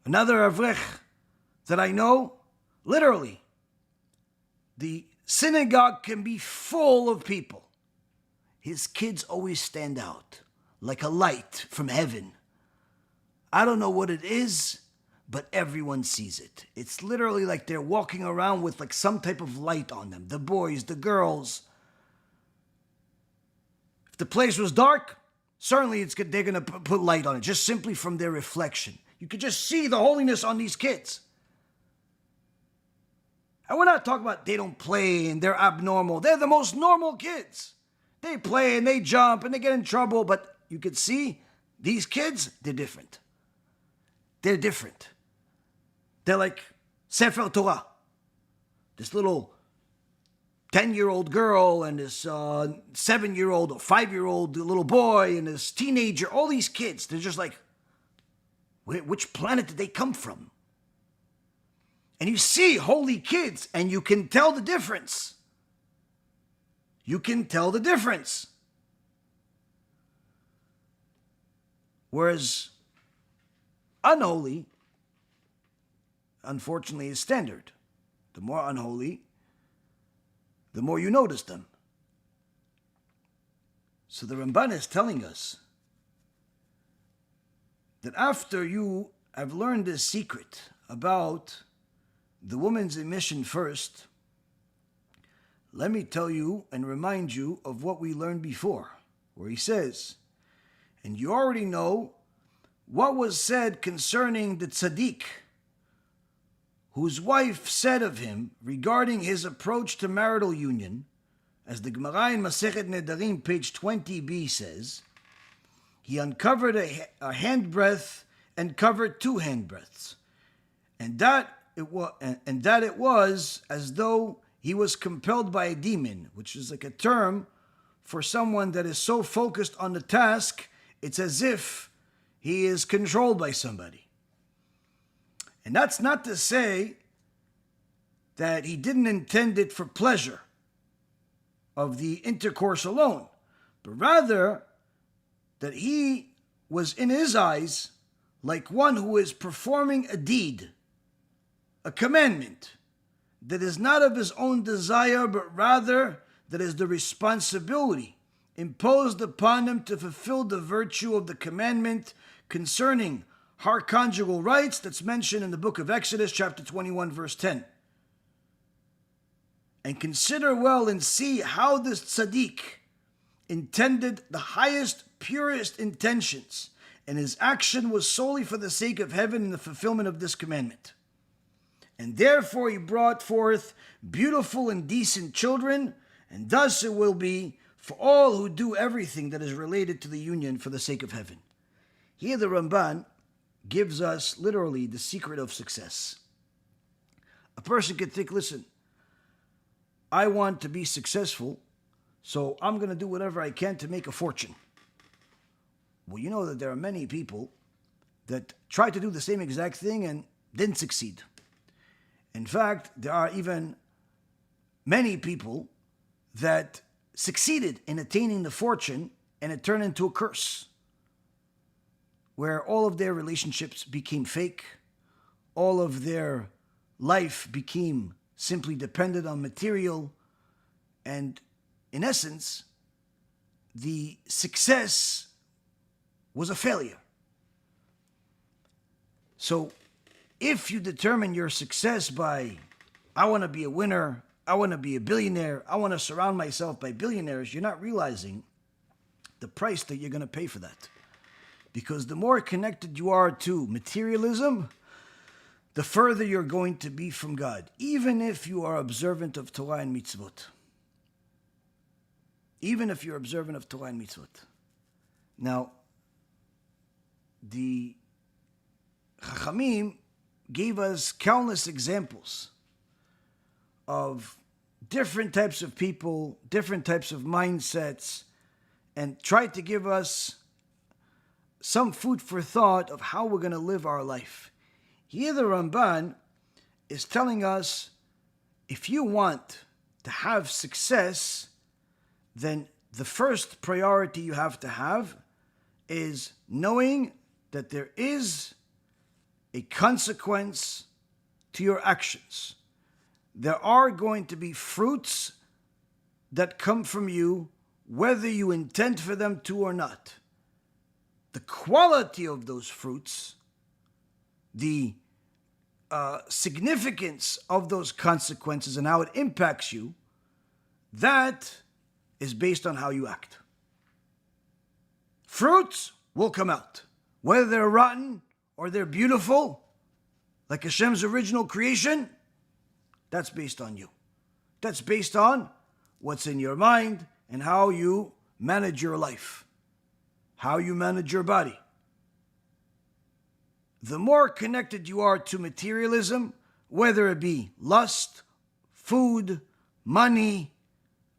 Speaker 1: Another avrech that I know, literally, the synagogue can be full of people. His kids always stand out like a light from heaven. I don't know what it is, but everyone sees it. It's literally like they're walking around with like some type of light on them. The boys, the girls. If the place was dark, certainly they're going to put light on it, just simply from their reflection. You could just see the holiness on these kids. And we're not talking about they don't play and they're abnormal. They're the most normal kids. They play and they jump and they get in trouble, but you could see these kids, they're different. They're different. They're like Sefer Torah. This little 10-year-old girl and this 7-year-old or 5-year-old little boy and this teenager, all these kids, they're just like, which planet did they come from? And you see holy kids and you can tell the difference. You can tell the difference. Whereas unholy, unfortunately, is standard. The more unholy, the more you notice them. So the Ramban is telling us that after you have learned this secret about the woman's emission first, let me tell you and remind you of what we learned before, where he says, and you already know what was said concerning the tzaddik, whose wife said of him regarding his approach to marital union, as the Gemara in Masechet Nedarim, page 20b says, he uncovered a handbreadth and covered 2 handbreadths, and that it was as though he was compelled by a demon, which is like a term for someone that is so focused on the task, it's as if he is controlled by somebody. And that's not to say that he didn't intend it for pleasure of the intercourse alone, but rather that he was in his eyes like one who is performing a deed, a commandment, that is not of his own desire, but rather that is the responsibility imposed upon him to fulfill the virtue of the commandment concerning her conjugal rights that's mentioned in the book of Exodus, chapter 21, verse 10. And consider well and see how this tzaddik intended the highest, purest intentions, and his action was solely for the sake of heaven and the fulfillment of this commandment. And therefore he brought forth beautiful and decent children, and thus it will be for all who do everything that is related to the union for the sake of heaven. Here the Ramban gives us literally the secret of success. A person could think, listen, I want to be successful, so I'm going to do whatever I can to make a fortune. Well, you know that there are many people that try to do the same exact thing and didn't succeed. In fact, there are even many people that succeeded in attaining the fortune and it turned into a curse, where all of their relationships became fake, all of their life became simply dependent on material, and in essence, the success was a failure. So if you determine your success by, I want to be a winner, I want to be a billionaire, I want to surround myself by billionaires, you're not realizing the price that you're going to pay for that. Because the more connected you are to materialism, the further you're going to be from God, even if you are observant of Torah and mitzvot. Even if you're observant of Torah and mitzvot. Now, the Chachamim gave us countless examples of different types of people, different types of mindsets, and tried to give us some food for thought of how we're going to live our life. Here the Ramban is telling us, if you want to have success, then the first priority you have to have is knowing that there is a consequence to your actions. There are going to be fruits that come from you, whether you intend for them to or not. The quality of those fruits, the significance of those consequences and how it impacts you, that is based on how you act. Fruits will come out, whether they're rotten or they're beautiful, like Hashem's original creation. That's based on you. That's based on what's in your mind and how you manage your life, how you manage your body. The more connected you are to materialism, whether it be lust, food, money,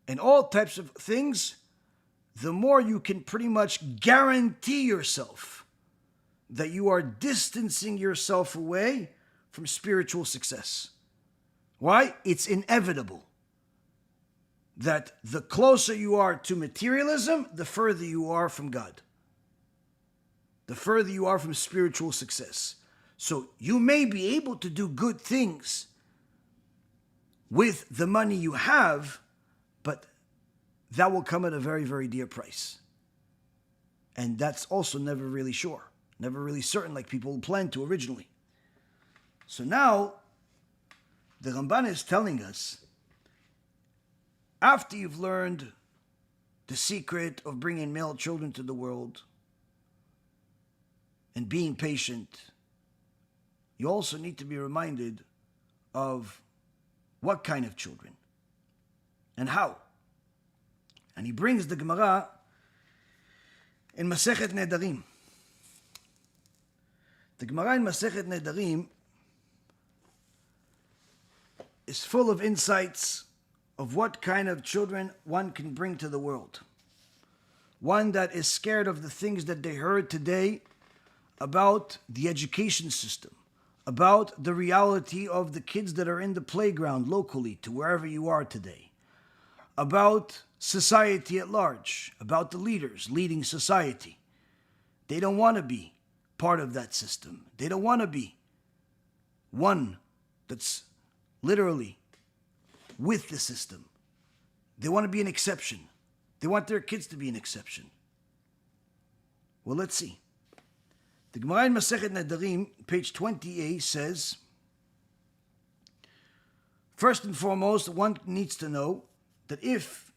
Speaker 1: and all types of things, the more you can pretty much guarantee yourself that you are distancing yourself away from spiritual success. Why? It's inevitable that the closer you are to materialism, the further you are from God. The further you are from spiritual success. So you may be able to do good things with the money you have, But that will come at a very, very dear price. And that's also never really sure, never really certain like people planned to originally. So now, the Ramban is telling us, after you've learned the secret of bringing male children to the world and being patient, you also need to be reminded of what kind of children and how. And he brings the Gemara in Masechet Nedarim. The Gemara in Masechet Nedarim is full of insights of what kind of children one can bring to the world. One that is scared of the things that they heard today about the education system, about the reality of the kids that are in the playground locally to wherever you are today, about society at large, about the leaders leading society. They don't want to be part of that system. They don't want to be one that's literally with the system. They want to be an exception. They want their kids to be an exception. Well, let's see. The Gemara in Masechet Nedarim, page 20a, says, first and foremost, one needs to know that if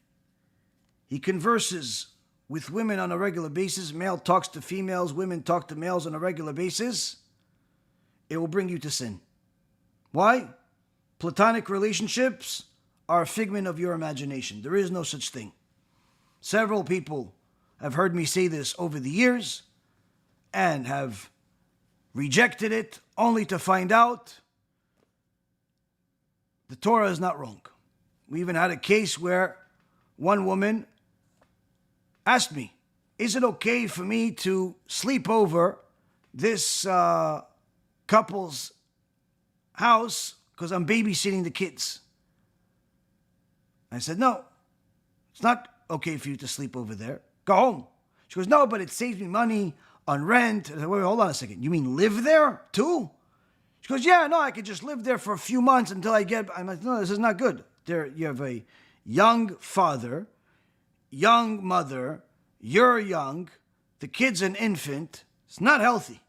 Speaker 1: he converses with women on a regular basis, male talks to females, women talk to males on a regular basis, it will bring you to sin. Why? Platonic relationships are a figment of your imagination. There is no such thing. Several people have heard me say this over the years and have rejected it only to find out the Torah is not wrong. We even had a case where one woman asked me, is it okay for me to sleep over this couple's house because I'm babysitting the kids? I said, no, it's not okay for you to sleep over there. Go home. She goes, no, but it saves me money on rent. I said, wait, hold on a second. You mean live there too? She goes, yeah, no, I could just live there for a few months until I get... I'm like, no, this is not good. There, you have a young father, young mother, you're young, the kid's an infant. It's not healthy.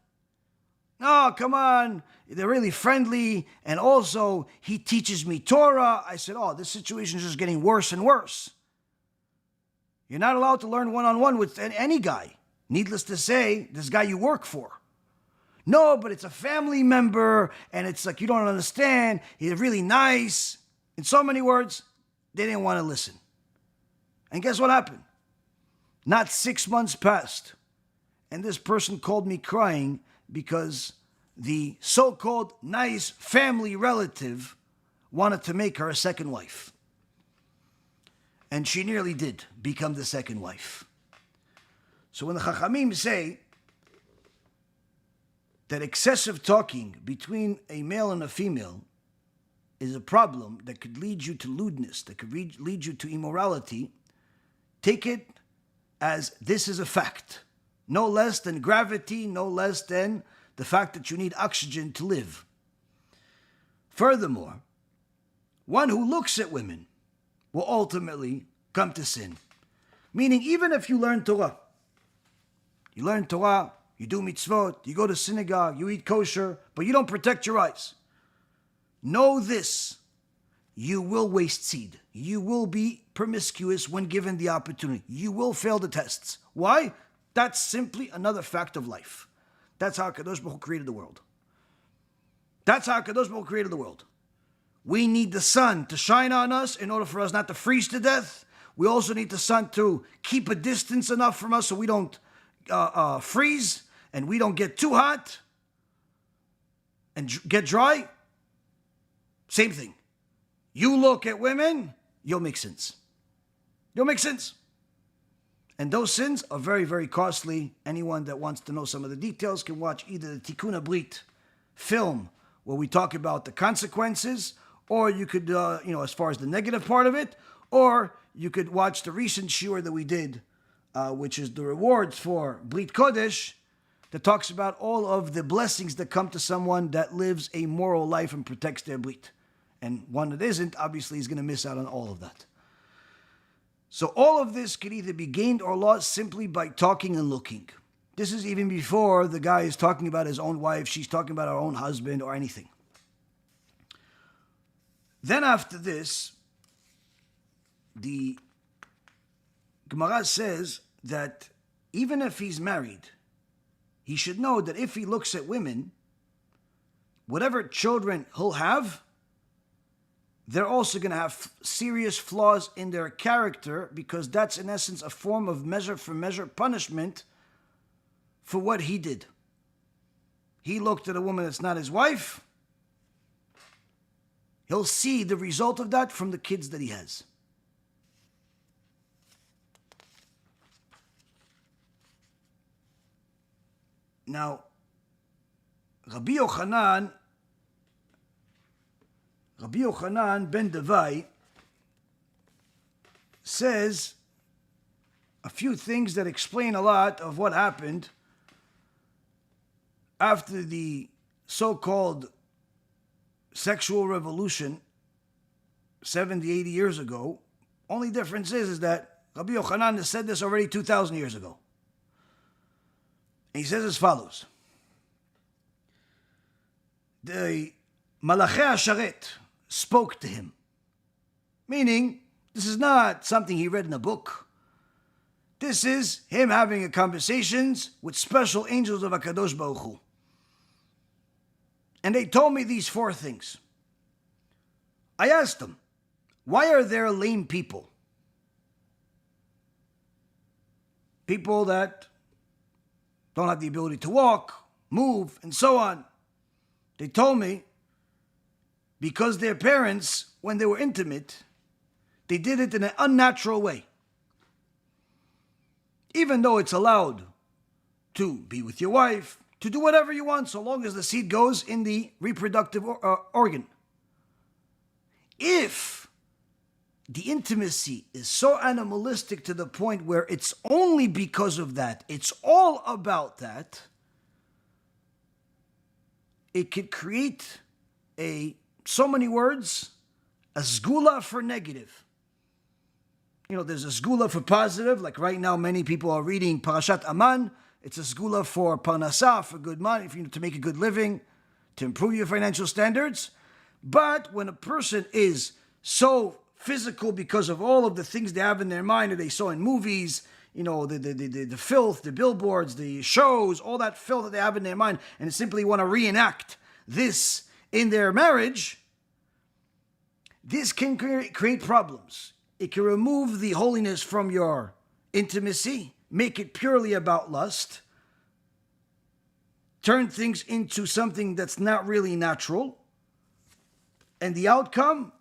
Speaker 1: No, come on. They're really friendly. And also, he teaches me Torah. I said, oh, this situation is just getting worse and worse. You're not allowed to learn one-on-one with any guy. Needless to say, this guy you work for. No, but it's a family member, and it's like you don't understand. He's really nice. In so many words, they didn't want to listen. And guess what happened? Not 6 months passed, and this person called me crying because the so-called nice family relative wanted to make her a second wife. And she nearly did become the second wife. So when the Chachamim say that excessive talking between a male and a female is a problem that could lead you to lewdness, that could lead you to immorality, take it as this is a fact. No less than gravity, no less than the fact that you need oxygen to live. Furthermore, one who looks at women will ultimately come to sin. Meaning, even if you learn Torah, you do mitzvot, you go to synagogue, you eat kosher, but you don't protect your eyes. Know this, you will waste seed. You will be promiscuous when given the opportunity. You will fail the tests. Why? That's simply another fact of life. That's how HaKodesh Baruch Hu created the world. That's how HaKodesh Baruch Hu created the world. We need the sun to shine on us in order for us not to freeze to death. We also need the sun to keep a distance enough from us so we don't freeze and we don't get too hot and get dry. Same thing. You look at women, you'll make sins. You'll make sins. And those sins are very, very costly. Anyone that wants to know some of the details can watch either the Tikkun BeEzrat film, where we talk about the consequences, or you could, as far as the negative part of it, or you could watch the recent shiur that we did, which is the rewards for BeIT Kodesh, that talks about all of the blessings that come to someone that lives a moral life and protects their BeIT. And one that isn't, obviously, is going to miss out on all of that. So all of this can either be gained or lost simply by talking and looking. This is even before the guy is talking about his own wife, she's talking about her own husband or anything. Then after this, the Gemara says that even if he's married, he should know that if he looks at women, whatever children he'll have, they're also going to have serious flaws in their character, because that's in essence a form of measure for measure punishment for what he did. He looked at a woman that's not his wife. He'll see the result of that from the kids that he has. Now, Rabbi Yochanan ben Devai says a few things that explain a lot of what happened after the so-called sexual revolution 70, 80 years ago. Only difference is that Rabbi Yochanan has said this already 2,000 years ago. And he says as follows. The Malachei HaSharet spoke to him. Meaning, this is not something he read in a book. This is him having conversations with special angels of HaKadosh Baruch Hu. And they told me these 4 things. I asked them, why are there lame people? People that don't have the ability to walk, move, and so on. They told me because their parents, when they were intimate, they did it in an unnatural way. Even though it's allowed to be with your wife, to do whatever you want, so long as the seed goes in the reproductive organ. If the intimacy is so animalistic to the point where it's only because of that, it's all about that, it could create so many words, a sgula for negative. You know, there's a sgula for positive, like right now many people are reading Parashat Aman. It's a sgula for parnasah, for good money, to make a good living, to improve your financial standards. But when a person is so physical because of all of the things they have in their mind that they saw in movies, the filth, the billboards, the shows, all that filth that they have in their mind, and simply want to reenact this in their marriage, this can create problems. It can remove the holiness from your intimacy, make it purely about lust, turn things into something that's not really natural, and the outcome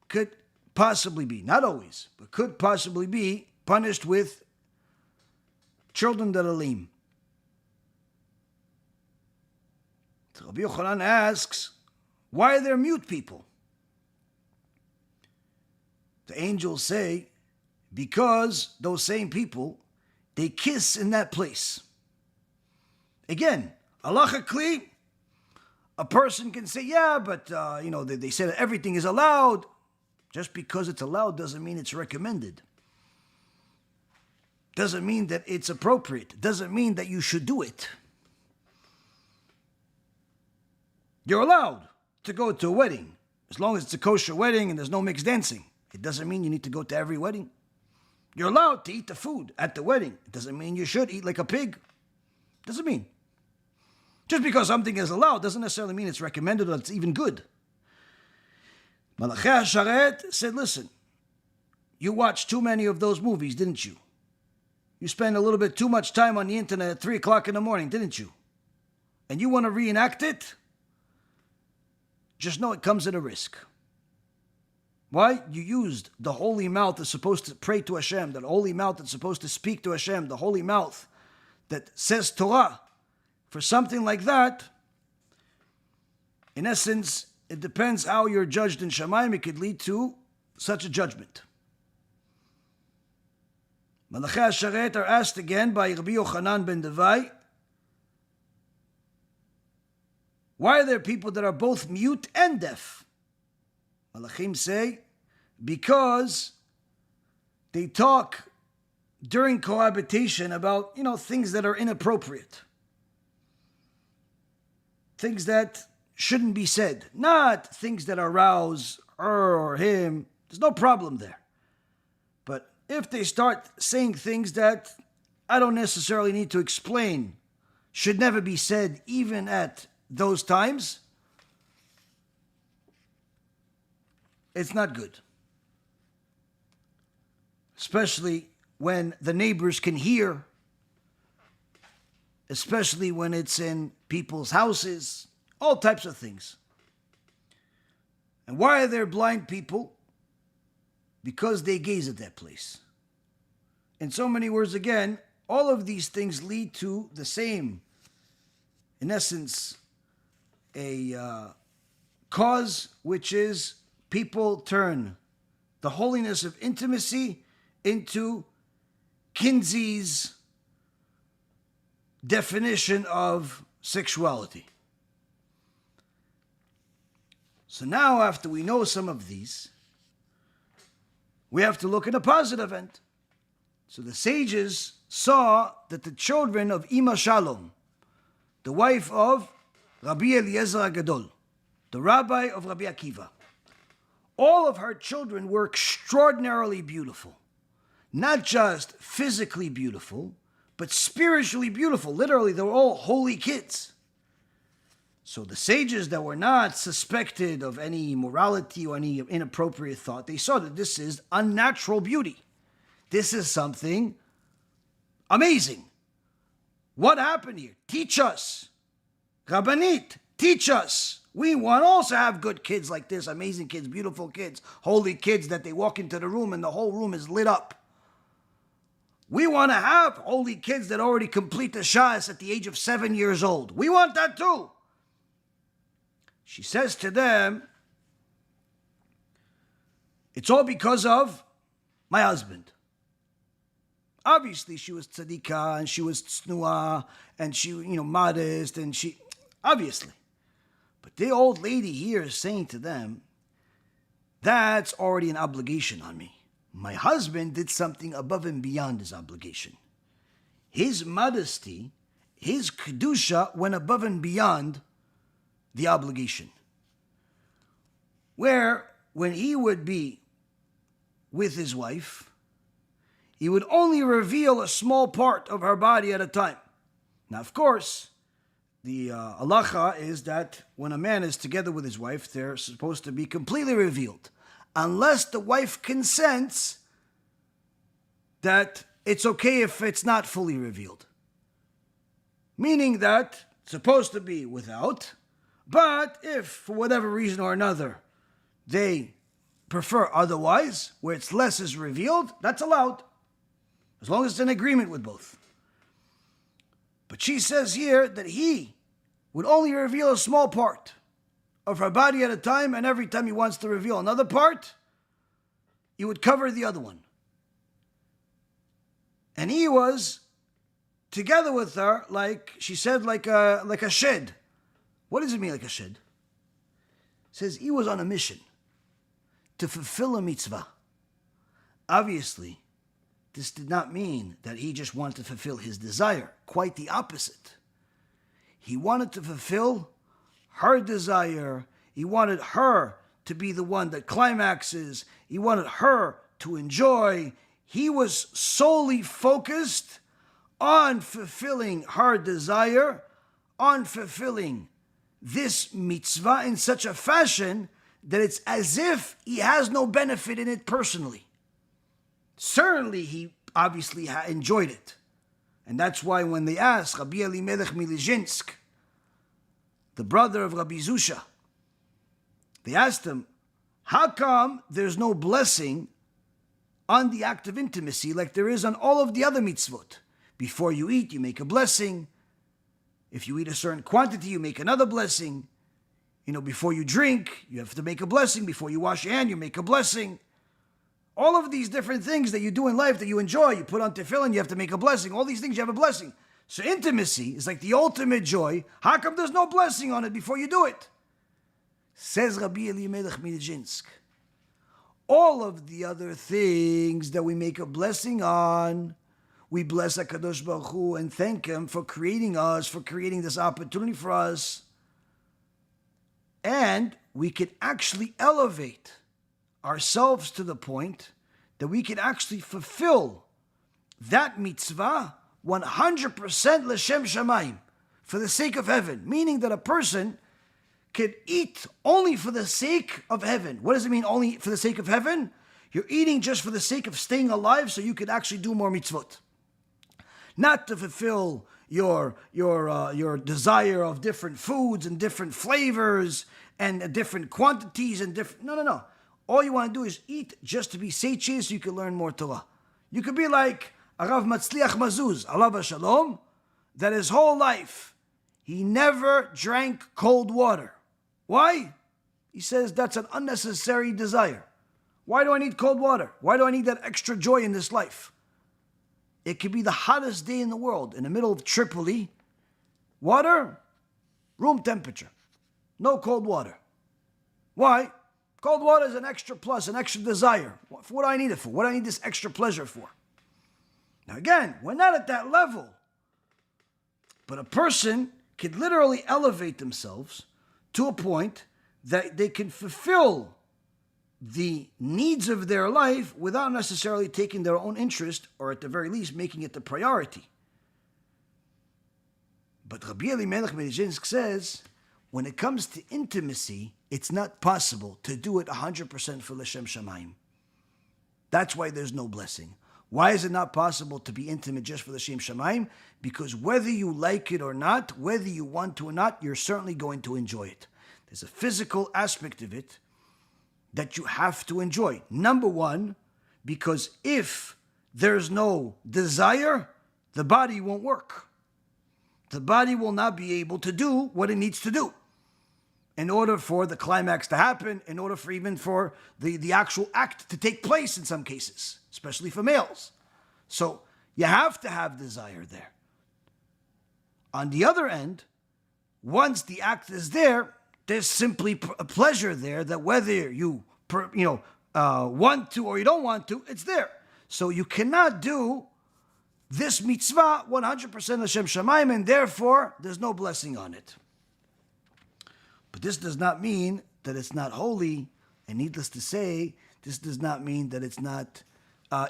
Speaker 1: could possibly be, not always, but could possibly be punished with children that are lame. So Rabbi Yochanan asks, why are there mute people? The angels say, because those same people, they kiss in that place. Again, halachically, a person can say, yeah, but they say that everything is allowed. Just because it's allowed doesn't mean it's recommended. Doesn't mean that it's appropriate. Doesn't mean that you should do it. You're allowed to go to a wedding, as long as it's a kosher wedding and there's no mixed dancing. It doesn't mean you need to go to every wedding. You're allowed to eat the food at the wedding. It doesn't mean you should eat like a pig. Doesn't mean. Just because something is allowed doesn't necessarily mean it's recommended or it's even good. Malachei HaSharet said, listen, you watched too many of those movies, didn't you? You spend a little bit too much time on the internet at 3 o'clock in the morning, didn't you? And you want to reenact it? Just know it comes at a risk. Why? You used the holy mouth that's supposed to pray to HaShem, the holy mouth that's supposed to speak to HaShem, the holy mouth that says Torah. For something like that, in essence, it depends how you're judged in Shamayim. It could lead to such a judgment. Malachei HaSharet are asked again by Rabbi Yochanan ben Devai, why are there people that are both mute and deaf? Malachim say, because they talk during cohabitation about, things that are inappropriate. Things that shouldn't be said. Not things that arouse her or him. There's no problem there. But if they start saying things that I don't necessarily need to explain, should never be said even at those times, it's not good. Especially when the neighbors can hear, especially when it's in people's houses, all types of things. And why are there blind people? Because they gaze at that place. In so many words, again, all of these things lead to the same, in essence, a cause, which is people turn the holiness of intimacy into Kinsey's definition of sexuality. So now, after we know some of these, we have to look at a positive end. So the sages saw that the children of Ima Shalom, the wife of Rabbi Eliezer HaGadol, the rabbi of Rabbi Akiva, all of her children were extraordinarily beautiful. Not just physically beautiful, but spiritually beautiful. Literally, they were all holy kids. So the sages that were not suspected of any immorality or any inappropriate thought, they saw that this is unnatural beauty. This is something amazing. What happened here? Teach us. Rabbanit, teach us. We want to also have good kids like this, amazing kids, beautiful kids, holy kids that they walk into the room and the whole room is lit up. We want to have holy kids that already complete the Shas at the age of 7 years old. We want that too. She says to them, it's all because of my husband. Obviously, she was tzadikah and she was tsnuah and she, modest and she, obviously. But the old lady here is saying to them, that's already an obligation on me. My husband did something above and beyond his obligation. His modesty, his kedusha went above and beyond the obligation. Where when he would be with his wife, he would only reveal a small part of her body at a time. Now, of course, the halacha is that when a man is together with his wife, they're supposed to be completely revealed. Unless the wife consents that it's okay if it's not fully revealed. Meaning that it's supposed to be without, but if, for whatever reason or another, they prefer otherwise, where it's less is revealed, that's allowed. As long as it's in agreement with both. But she says here that he would only reveal a small part of her body at a time, and every time he wants to reveal another part, he would cover the other one. And he was together with her, like she said, like a shed. What does it mean, like a shed? It says he was on a mission to fulfill a mitzvah. Obviously, this did not mean that he just wanted to fulfill his desire. Quite the opposite. He wanted to fulfill her desire. He wanted her to be the one that climaxes. He wanted her to enjoy. He was solely focused on fulfilling her desire, on fulfilling this mitzvah in such a fashion that it's as if he has no benefit in it personally. Certainly, he obviously enjoyed it. And that's why when they asked Rabbi Elimelech Lizhensk, the brother of Rabbi Zusha, they asked him, how come there's no blessing on the act of intimacy like there is on all of the other mitzvot? Before you eat, you make a blessing. If you eat a certain quantity, you make another blessing. Before you drink, you have to make a blessing. Before you wash your hand, you make a blessing. All of these different things that you do in life that you enjoy, you put on tefillin, you have to make a blessing. All these things, you have a blessing. So intimacy is like the ultimate joy. How come there's no blessing on it before you do it? Says Rabbi Elimelech Lizhensk, all of the other things that we make a blessing on, we bless HaKadosh Baruch Hu and thank Him for creating us, for creating this opportunity for us. And we can actually elevate ourselves to the point that we can actually fulfill that mitzvah 100% l'shem shamayim, for the sake of heaven. Meaning that a person can eat only for the sake of heaven. What does it mean, only for the sake of heaven? You're eating just for the sake of staying alive so you could actually do more mitzvot. Not to fulfill your desire of different foods and different flavors and different quantities and different... No. All you want to do is eat just to be satiated so you can learn more Torah. You could be like Arav Matzliach Mazuz, alav shalom, that his whole life he never drank cold water. Why? He says that's an unnecessary desire. Why do I need cold water? Why do I need that extra joy in this life? It could be the hottest day in the world, in the middle of Tripoli. Water, room temperature. No cold water. Why? Cold water is an extra plus, an extra desire. For what do I need it for? What do I need this extra pleasure for? Now again, we're not at that level. But a person can literally elevate themselves to a point that they can fulfill the needs of their life without necessarily taking their own interest, or at the very least making it the priority. But Rabbi Elimelech Lizhensk says, when it comes to intimacy, it's not possible to do it 100% for L'Shem Shamayim. That's why there's no blessing. Why is it not possible to be intimate just for L'Shem Shamayim? Because whether you like it or not, whether you want to or not, you're certainly going to enjoy it. There's a physical aspect of it that you have to enjoy. Number one, because if there's no desire, the body won't work. The body will not be able to do what it needs to do in order for the climax to happen, in order for even for the actual act to take place in some cases, especially for males. So you have to have desire there. On the other end, once the act is there, there's simply a pleasure there that whether you want to or you don't want to, it's there. So you cannot do this mitzvah 100% L'Shem Shamayim, and therefore there's no blessing on it. But this does not mean that it's not holy, and needless to say, this does not mean that it's not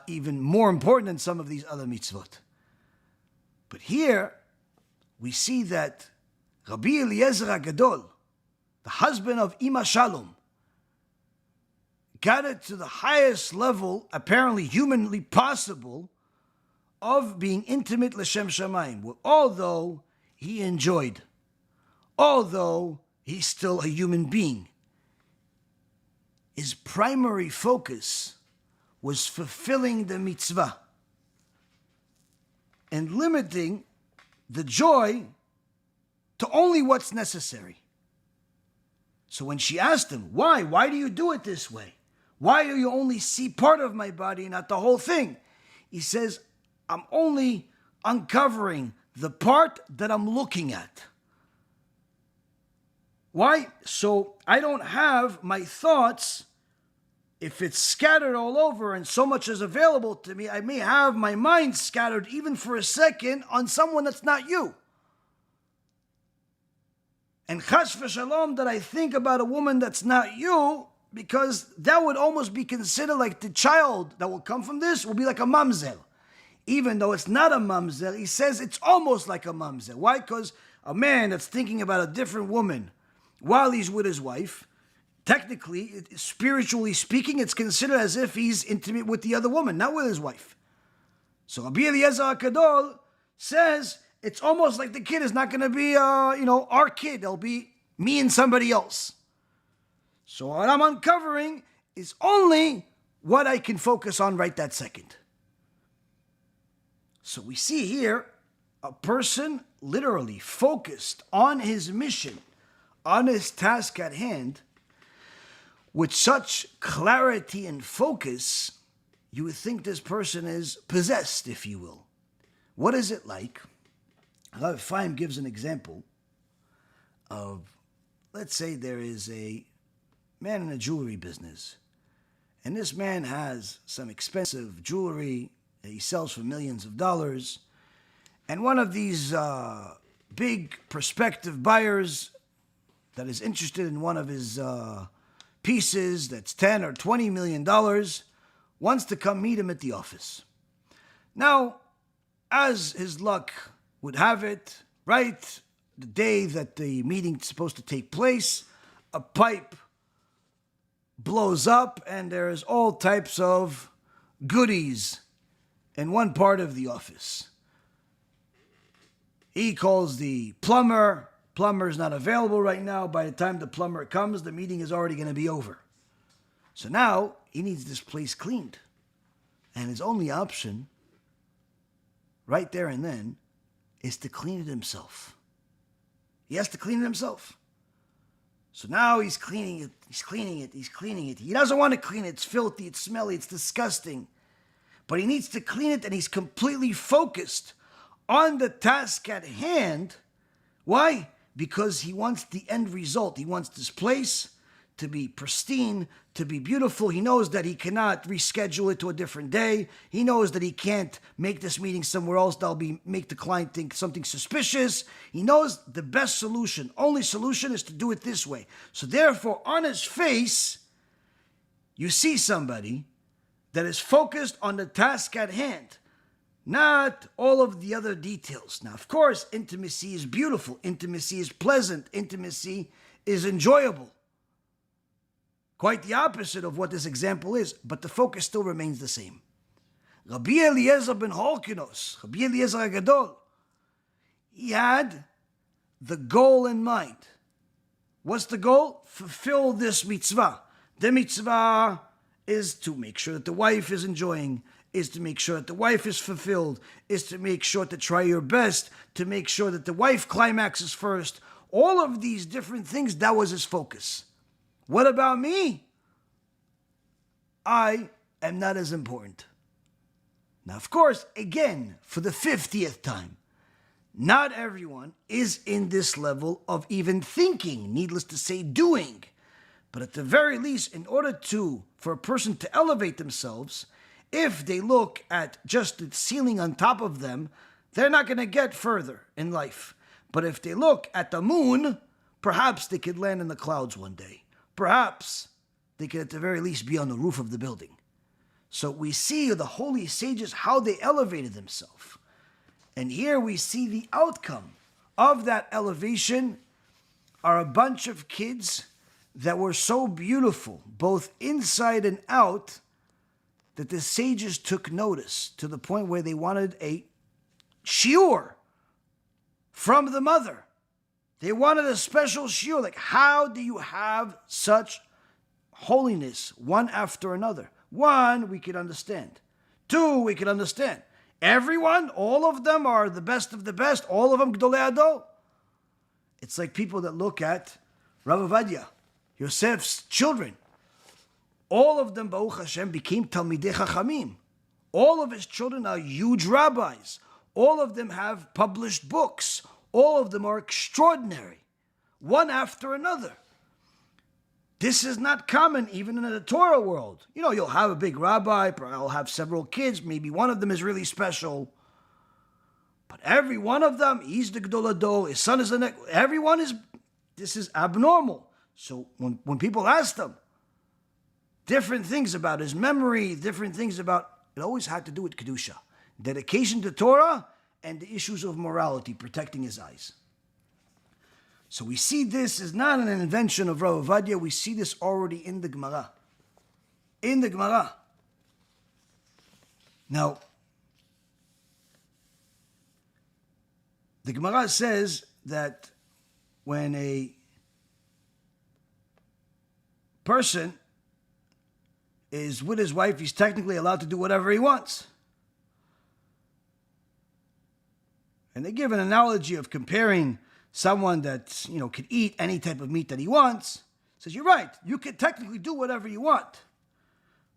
Speaker 1: even more important than some of these other mitzvot. But here we see that Rabbi Eliezer HaGadol, the husband of Ima Shalom, got it to the highest level, apparently humanly possible, of being intimate L'Shem Shamayim. Although he enjoyed, although he's still a human being, his primary focus was fulfilling the mitzvah and limiting the joy to only what's necessary. So when she asked him, why? Why do you do it this way? Why do you only see part of my body, not the whole thing? He says, I'm only uncovering the part that I'm looking at. Why? So I don't have my thoughts, if it's scattered all over and so much is available to me, I may have my mind scattered even for a second on someone that's not you. And chas v'shalom that I think about a woman that's not you, because that would almost be considered like the child that will come from this will be like a mamzer. Even though it's not a mamzer, he says it's almost like a mamzer. Why? Because a man that's thinking about a different woman while he's with his wife, technically, spiritually speaking, it's considered as if he's intimate with the other woman, not with his wife. So Rabbi Eliezer HaGadol says it's almost like the kid is not going to be, our kid. It'll be me and somebody else. So what I'm uncovering is only what I can focus on right that second. So we see here a person literally focused on his mission, on his task at hand, with such clarity and focus, you would think this person is possessed, if you will. What is it like? Rav Chaim gives an example of, let's say there is a man in a jewelry business, And this man has some expensive jewelry that he sells for millions of dollars. And one of these big prospective buyers that is interested in one of his pieces that's 10 or 20 million dollars wants to come meet him at the office. Now, as his luck would have it, right, the day that the meeting's supposed to take place, a pipe blows up and there's all types of goodies in one part of the office. He calls the plumber. Plumber's not available right now. By the time the plumber comes, the meeting is already going to be over. So now he needs this place cleaned. And his only option, right there and then, is to clean it himself. He has to clean it himself. So now he's cleaning it, he's cleaning it, he's cleaning it. He doesn't want to clean it. It's filthy, it's smelly, it's disgusting. But he needs to clean it, and he's completely focused on the task at hand. Why? Because he wants the end result. He wants this place to be pristine, to be beautiful. He knows that he cannot reschedule it to a different day. He knows that he can't make this meeting somewhere else that'll make the client think something suspicious. He knows the best solution, only solution is to do it this way. So therefore, on his face, you see somebody that is focused on the task at hand, not all of the other details. Now, of course, intimacy is beautiful. Intimacy is pleasant. Intimacy is enjoyable. Quite the opposite of what this example is, but the focus still remains the same. Rabbi Eliezer ben Horkinos, Rabbi Eliezer HaGadol, he had the goal in mind. What's the goal? Fulfill this mitzvah. The mitzvah is to make sure that the wife is enjoying, is to make sure that the wife is fulfilled, is to make sure to try your best, to make sure that the wife climaxes first. All of these different things, that was his focus. What about me? I am not as important. Now, of course, again, for the 50th time, not everyone is in this level of even thinking, needless to say, doing. But at the very least, in order for a person to elevate themselves, if they look at just the ceiling on top of them, they're not going to get further in life. But if they look at the moon, perhaps they could land in the clouds one day. Perhaps they could at the very least be on the roof of the building. So we see the holy sages, how they elevated themselves. And here we see the outcome of that elevation are a bunch of kids that were so beautiful, both inside and out, that the sages took notice to the point where they wanted a shiur from the mother. They wanted a special shiur. Like, how do you have such holiness one after another? One, we could understand. Two, we could understand. Everyone, all of them are the best of the best. All of them Gdolei Ador. It's like people that look at Rav Ovadia, Yosef's children. All of them, Baruch Hashem, became Talmidei Chachamim. All of his children are huge rabbis. All of them have published books. All of them are extraordinary, one after another. This is not common even in the Torah world. You know, you'll have a big rabbi, I'll have several kids, maybe one of them is really special. But every one of them, he's the Gdol Ador, his son is the next, this is abnormal. So when people ask them different things about his memory, different things about, it always had to do with Kedusha. Dedication to Torah and the issues of morality, protecting his eyes. So we see this is not an invention of Rav Ovadia. We see this already in the Gemara. In the Gemara. Now, the Gemara says that when a person is with his wife, he's technically allowed to do whatever he wants. And they give an analogy of comparing someone that, could eat any type of meat that he wants. Says, you're right, you can technically do whatever you want.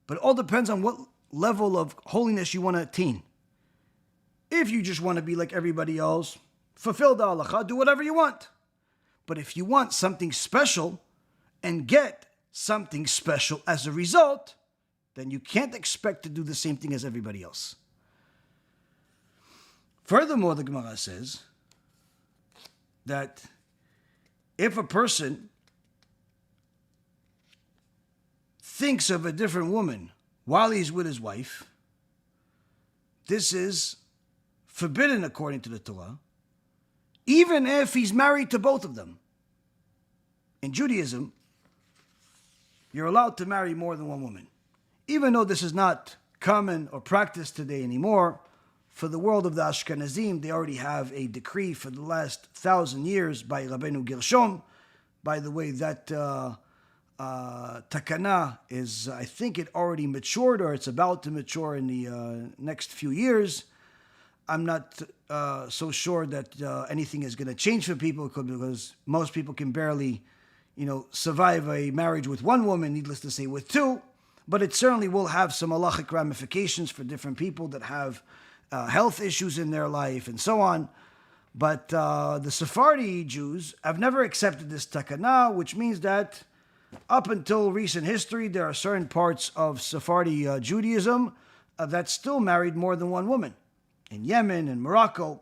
Speaker 1: But it all depends on what level of holiness you want to attain. If you just want to be like everybody else, fulfill the halacha, do whatever you want. But if you want something special and get something special as a result, then you can't expect to do the same thing as everybody else. Furthermore, the Gemara says that if a person thinks of a different woman while he's with his wife, this is forbidden according to the Torah, even if he's married to both of them. In Judaism, you're allowed to marry more than one woman. Even though this is not common or practiced today anymore, for the world of the Ashkenazim, they already have a decree for the last 1,000 years by Rabbeinu Gershom. By the way, that takana is, I think it already matured, or it's about to mature in the next few years. I'm not so sure that anything is going to change for people, because most people can barely, survive a marriage with one woman, needless to say with two. But it certainly will have some halachic ramifications for different people that have health issues in their life and so on. But the Sephardi Jews have never accepted this takana, which means that up until recent history, there are certain parts of Sephardi Judaism that still married more than one woman. In Yemen and Morocco.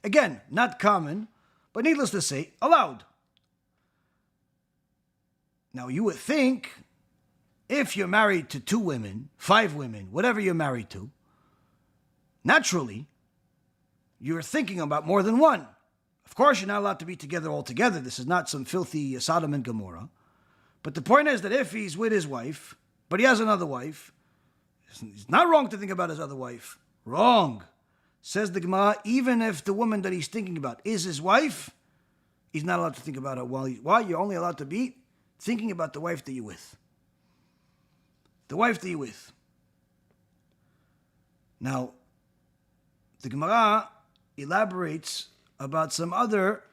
Speaker 1: Again, not common, but needless to say, allowed. Now, you would think, if you're married to 2 women, 5 women, whatever you're married to, naturally, you're thinking about more than one. Of course, you're not allowed to be together altogether. This is not some filthy Sodom and Gomorrah. But the point is that if he's with his wife, but he has another wife, it's not wrong to think about his other wife. Wrong. Says the Gemara, even if the woman that he's thinking about is his wife, he's not allowed to think about her while you're only allowed to be thinking about the wife that you're with. The wife that you're with. Now, the Gemara elaborates about some other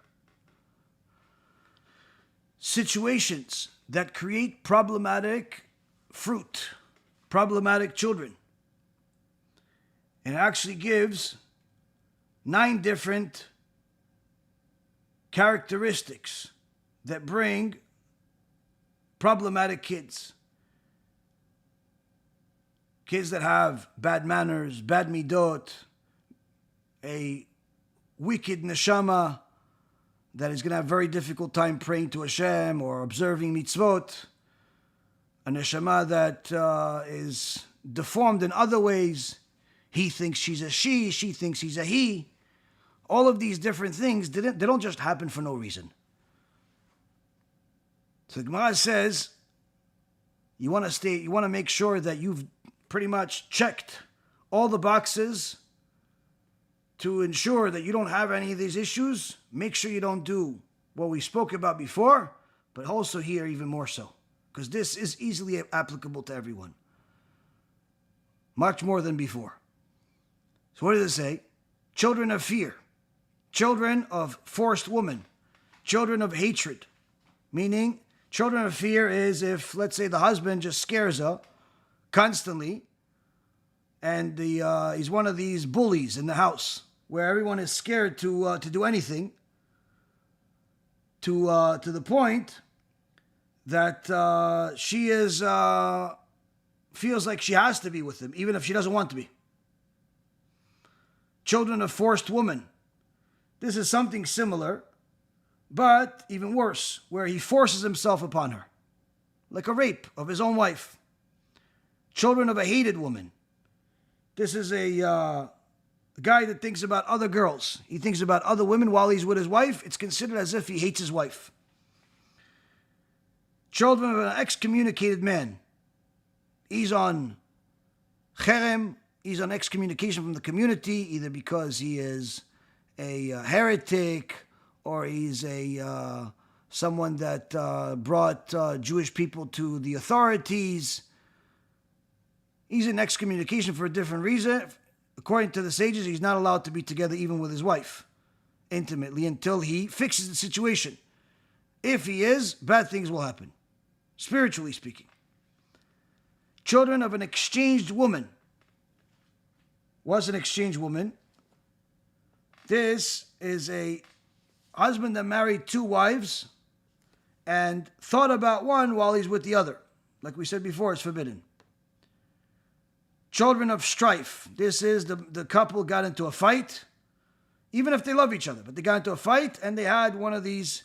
Speaker 1: situations that create problematic fruit, problematic children. And it actually gives 9 different characteristics that bring problematic kids. Kids that have bad manners, bad midot, a wicked neshama that is going to have a very difficult time praying to HaShem or observing mitzvot, a neshama that is deformed in other ways. He thinks she's a she thinks he's a he. All of these different things, they don't just happen for no reason. So the Gemara says, you want to make sure that you've pretty much checked all the boxes to ensure that you don't have any of these issues. Make sure you don't do what we spoke about before, but also here even more so, because this is easily applicable to everyone. Much more than before. So what does it say? Children of fear, children of forced woman, children of hatred. Meaning, children of fear is if, let's say, the husband just scares her constantly, and he's one of these bullies in the house where everyone is scared to do anything, to the point that she is feels like she has to be with him, even if she doesn't want to be. Children of forced woman. This is something similar, but even worse, where he forces himself upon her, like a rape of his own wife. Children of a hated woman. This is a guy that thinks about other girls. He thinks about other women while he's with his wife. It's considered as if he hates his wife. Children of an excommunicated man. He's on cherem. He's on excommunication from the community, either because he is a heretic or he's a someone that brought Jewish people to the authorities. He's in excommunication for a different reason. According to the sages, he's not allowed to be together even with his wife intimately until he fixes the situation. If he is, bad things will happen, spiritually speaking. Children of an exchanged woman. What's an exchanged woman? This is a husband that married 2 wives and thought about one while he's with the other. Like we said before, it's forbidden. Children of strife. This is the couple got into a fight, even if they love each other, but they got into a fight and they had one of these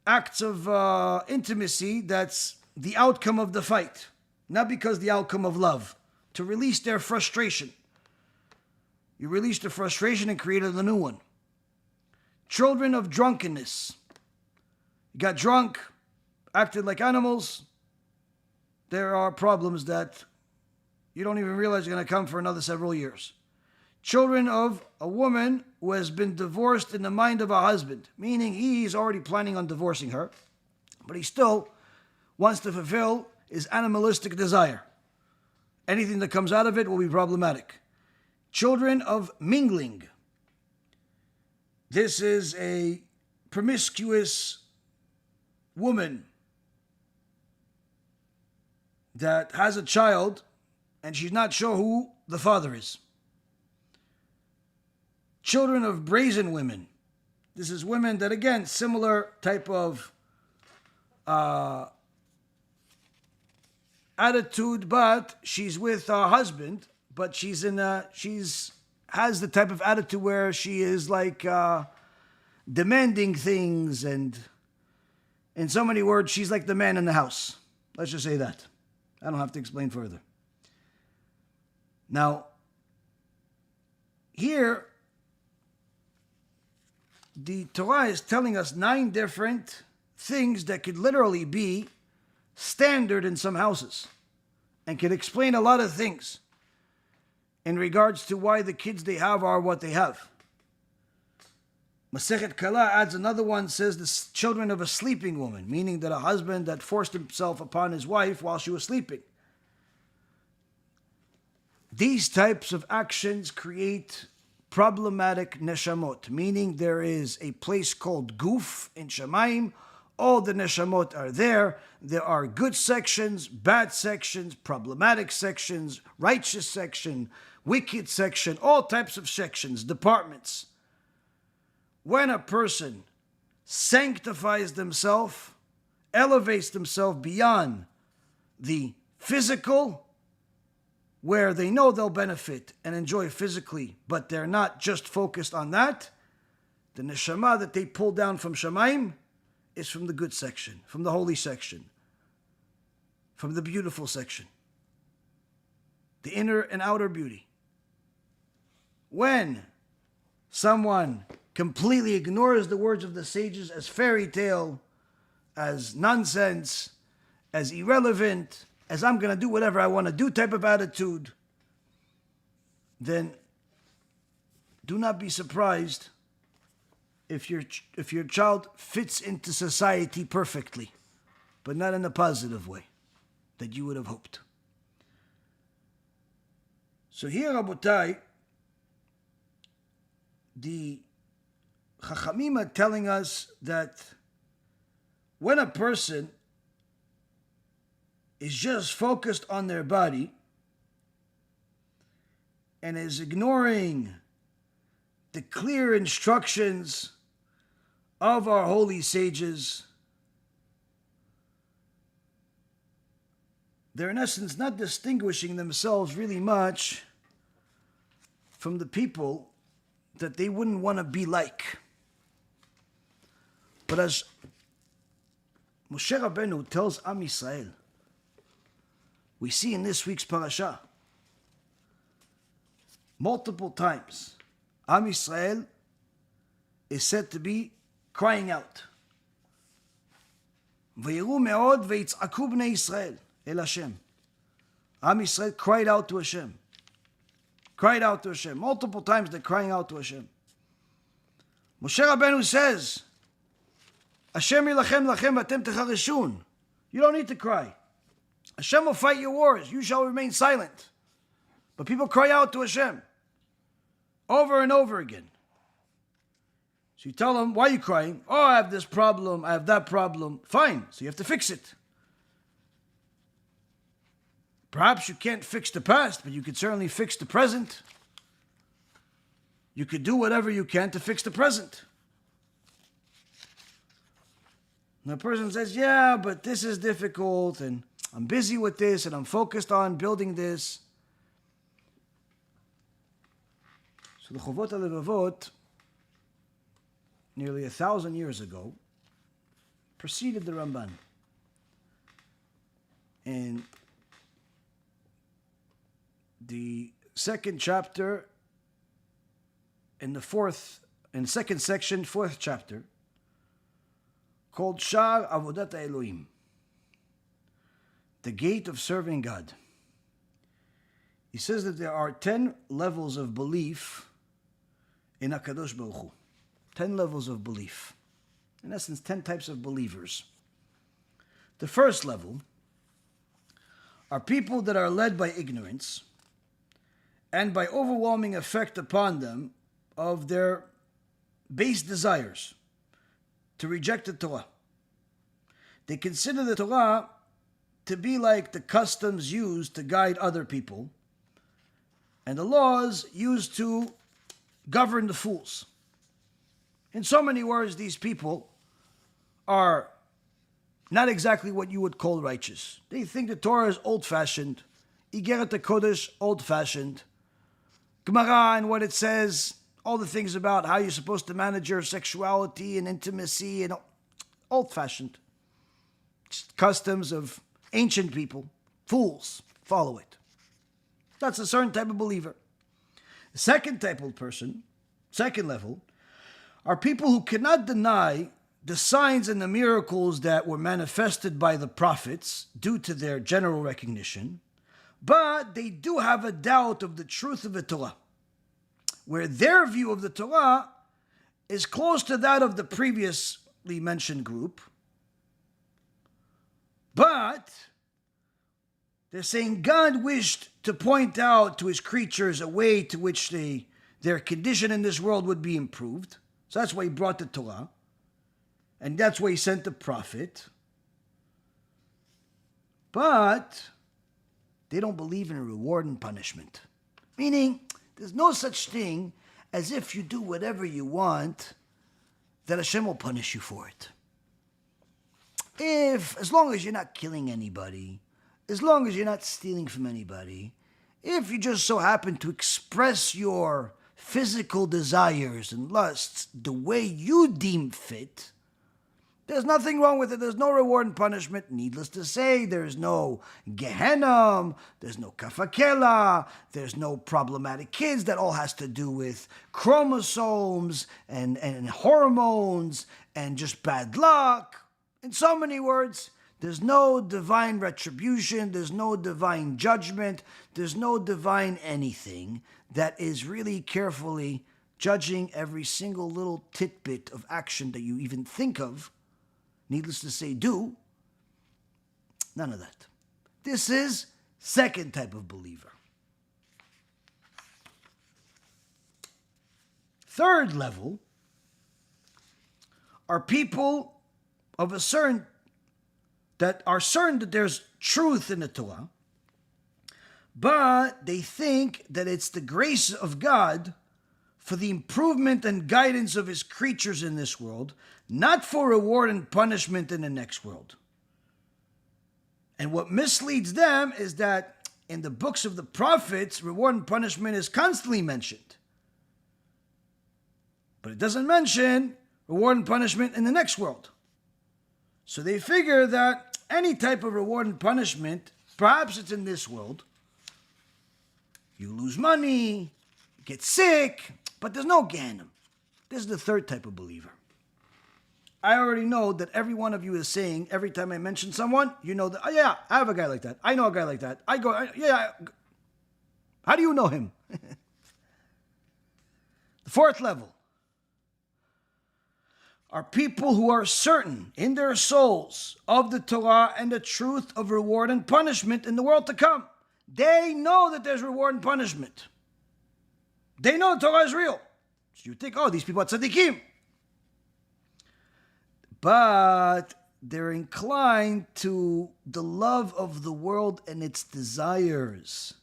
Speaker 1: acts of intimacy that's the outcome of the fight, not because the outcome of love, to release their frustration. You released the frustration and created a new one. Children of drunkenness. You got drunk, acted like animals. There are problems that you don't even realize are going to come for another several years. Children of a woman who has been divorced in the mind of a husband, meaning he's already planning on divorcing her, but he still wants to fulfill his animalistic desire. Anything that comes out of it will be problematic. Children of mingling. This is a promiscuous woman that has a child and she's not sure who the father is. Children of brazen women. This is women that, again, similar type of attitude, but she's with her husband, but she's has the type of attitude where she is like demanding things, and in so many words, she's like the man in the house. Let's just say that. I don't have to explain further. Now, here, the Torah is telling us 9 different things that could literally be standard in some houses and can explain a lot of things in regards to why the kids they have are what they have. Masechet Kala adds another one, says the children of a sleeping woman, meaning that a husband that forced himself upon his wife while she was sleeping. These types of actions create problematic neshamot, meaning there is a place called Guf in Shamayim. All the neshamot are there. There are good sections, bad sections, problematic sections, righteous section, wicked section, all types of sections, departments. When a person sanctifies themselves, elevates themselves beyond the physical, where they know they'll benefit and enjoy physically, but they're not just focused on that, the neshama that they pull down from Shamayim is from the good section, from the holy section, from the beautiful section, the inner and outer beauty. When someone completely ignores the words of the sages as fairy tale, as nonsense, as irrelevant, as I'm going to do whatever I want to do type of attitude, then do not be surprised if your child fits into society perfectly, but not in a positive way that you would have hoped. So here, Rabotai, the Chachamim are telling us that when a person is just focused on their body and is ignoring the clear instructions of our holy sages, they're in essence not distinguishing themselves really much from the people that they wouldn't want to be like. But as Moshe Rabbeinu tells Am Yisrael, we see in this week's parasha, multiple times, Am Yisrael is said to be crying out. Vayiru me'od ve'itz'aku bnei Yisrael el Hashem. Am Yisrael cried out to Hashem. Cried out to Hashem. Multiple times they're crying out to Hashem. Moshe Rabbeinu says, Hashem yilachem lachem v'atem techareshun. You don't need to cry. Hashem will fight your wars. You shall remain silent. But people cry out to Hashem over and over again. So you tell them, why are you crying? Oh, I have this problem. I have that problem. Fine. So you have to fix it. Perhaps you can't fix the past, but you could certainly fix the present. You could do whatever you can to fix the present. And the person says, yeah, but this is difficult, and I'm busy with this, and I'm focused on building this. So the Chovot HaLevavot, nearly 1,000 years ago, preceded the Ramban. In the second chapter, in the second section, fourth chapter, called Shar Avodat Elohim, the gate of serving God. He says that there are 10 levels of belief in HaKadosh Baruch Hu. 10 levels of belief. In essence, 10 types of believers. The first level are people that are led by ignorance and by overwhelming effect upon them of their base desires to reject the Torah. They consider the Torah to be like the customs used to guide other people and the laws used to govern the fools. In so many words, these people are not exactly what you would call righteous. They think the Torah is old-fashioned, Iggeret HaKodesh, old-fashioned, Gemara and what it says, all the things about how you're supposed to manage your sexuality and intimacy, and old-fashioned. Just customs of ancient people. Fools follow it. That's a certain type of believer. The second type of person, second level, are people who cannot deny the signs and the miracles that were manifested by the prophets due to their general recognition, but they do have a doubt of the truth of the Torah, where their view of the Torah is close to that of the previously mentioned group, but they're saying God wished to point out to his creatures a way to which their condition in this world would be improved. So that's why he brought the Torah. And that's why he sent the prophet. But they don't believe in a reward and punishment. Meaning, there's no such thing as if you do whatever you want, that HaShem will punish you for it. As long as you're not killing anybody, as long as you're not stealing from anybody, if you just so happen to express your physical desires and lusts the way you deem fit, there's nothing wrong with it. There's no reward and punishment. Needless to say, there's no Gehenna, there's no Kafakela, there's no problematic kids. That all has to do with chromosomes and hormones and just bad luck. In so many words, there's no divine retribution, there's no divine judgment, there's no divine anything that is really carefully judging every single little tidbit of action that you even think of. Needless to say, do. None of that. This is second type of believer. Third level are people of a certain that are certain that there's truth in the Torah, but they think that it's the grace of God for the improvement and guidance of his creatures in this world, not for reward and punishment in the next world. And what misleads them is that in the books of the prophets, reward and punishment is constantly mentioned. But it doesn't mention reward and punishment in the next world. So they figure that any type of reward and punishment, perhaps it's in this world. You lose money, get sick, but there's no Gehenna. This is the third type of believer. I already know that every one of you is saying, every time I mention someone, you know that, oh yeah, I have a guy like that. I know a guy like that. How do you know him? The fourth level are people who are certain in their souls of the Torah and the truth of reward and punishment in the world to come. They know that there's reward and punishment. They know the Torah is real. So you think, oh, these people are tzaddikim. But they're inclined to the love of the world and its desires.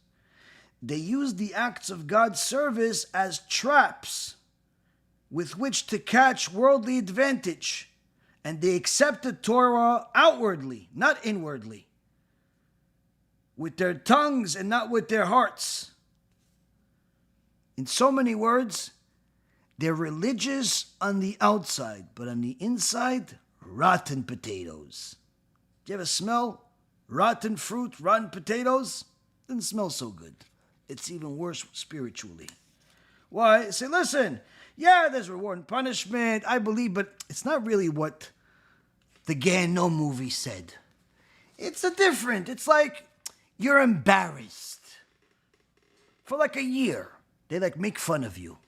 Speaker 1: They use the acts of God's service as traps with which to catch worldly advantage. And they accept the Torah outwardly, not inwardly. With their tongues and not with their hearts. In so many words, they're religious on the outside, but on the inside, rotten potatoes. Do you ever smell rotten fruit, rotten potatoes? Doesn't smell so good. It's even worse spiritually. Why? Say, listen, yeah, there's reward and punishment, I believe, but it's not really what the Gehenom movie said. It's different. It's like you're embarrassed for like a year. They like make fun of you.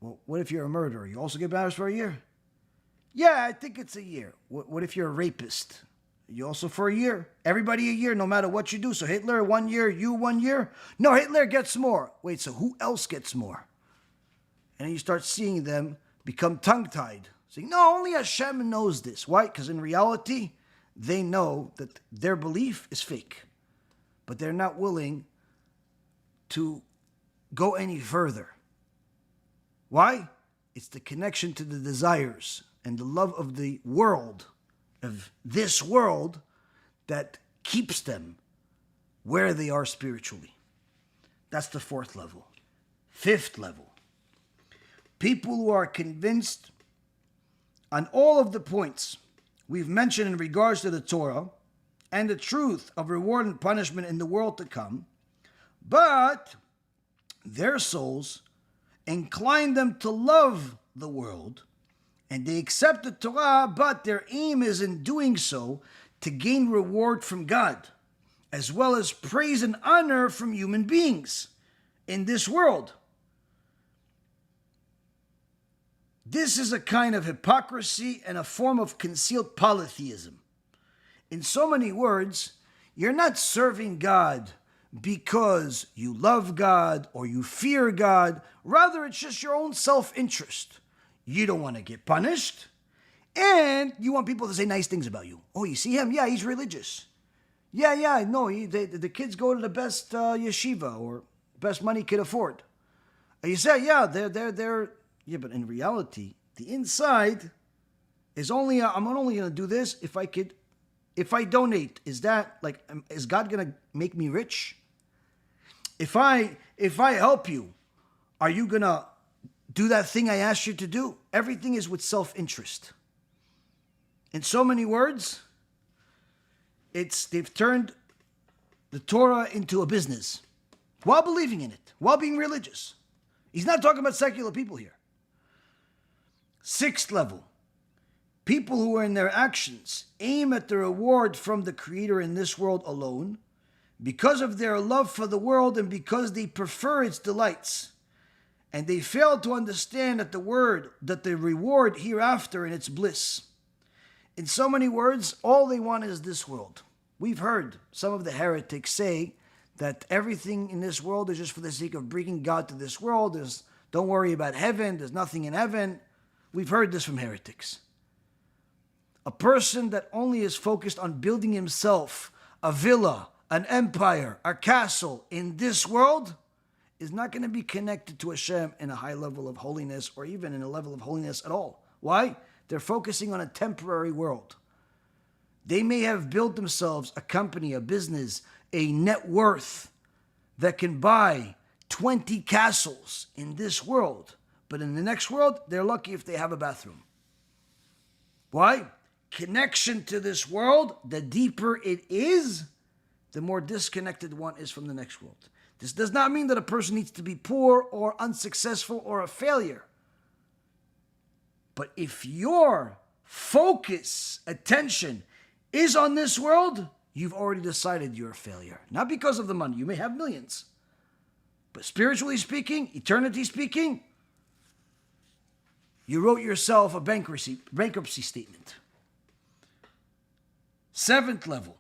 Speaker 1: Well, what if you're a murderer? You also get embarrassed for a year? Yeah, I think it's a year. What if you're a rapist? You also for a year. Everybody a year, no matter what you do. So Hitler 1 year, you 1 year. No, Hitler gets more. Wait, so who else gets more? And then you start seeing them become tongue-tied. Saying, no, only HaShem knows this. Why? Because in reality, they know that their belief is fake. But they're not willing to go any further. Why? It's the connection to the desires and the love of the world, of this world, that keeps them where they are spiritually. That's the 4th level. 5th level. People who are convinced on all of the points we've mentioned in regards to the Torah and the truth of reward and punishment in the world to come, but their souls incline them to love the world, and they accept the Torah, but their aim is in doing so to gain reward from God, as well as praise and honor from human beings in this world. This is a kind of hypocrisy and a form of concealed polytheism. In so many words, you're not serving God because you love God or you fear God. Rather, it's just your own self-interest. You don't want to get punished, and you want people to say nice things about you. Oh, you see him? Yeah, he's religious. Yeah, no, the kids go to the best yeshiva or best money could afford. And you say, yeah, they're. Yeah, but in reality, the inside is only, I'm only going to do this if I donate. Is God going to make me rich? If I help you, are you going to do that thing I asked you to do? Everything is with self-interest. In so many words, they've turned the Torah into a business while believing in it, while being religious. He's not talking about secular people here. 6th level. People who in their actions aim at the reward from the Creator in this world alone, because of their love for the world and because they prefer its delights, and they fail to understand that the reward hereafter in its bliss. In so many words, all they want is this world. We've heard some of the heretics say that everything in this world is just for the sake of bringing God to this world. Don't worry about heaven. There's nothing in heaven. We've heard this from heretics. A person that only is focused on building himself a villa, an empire, a castle in this world is not going to be connected to HaShem in a high level of holiness or even in a level of holiness at all. Why? They're focusing on a temporary world. They may have built themselves a company, a business, a net worth that can buy 20 castles in this world. But in the next world, they're lucky if they have a bathroom. Why? Connection to this world, the deeper it is, the more disconnected one is from the next world. This does not mean that a person needs to be poor or unsuccessful or a failure. But if your focus, attention, is on this world, you've already decided you're a failure. Not because of the money. You may have millions. But spiritually speaking, eternity speaking, you wrote yourself a bankruptcy statement. 7th level.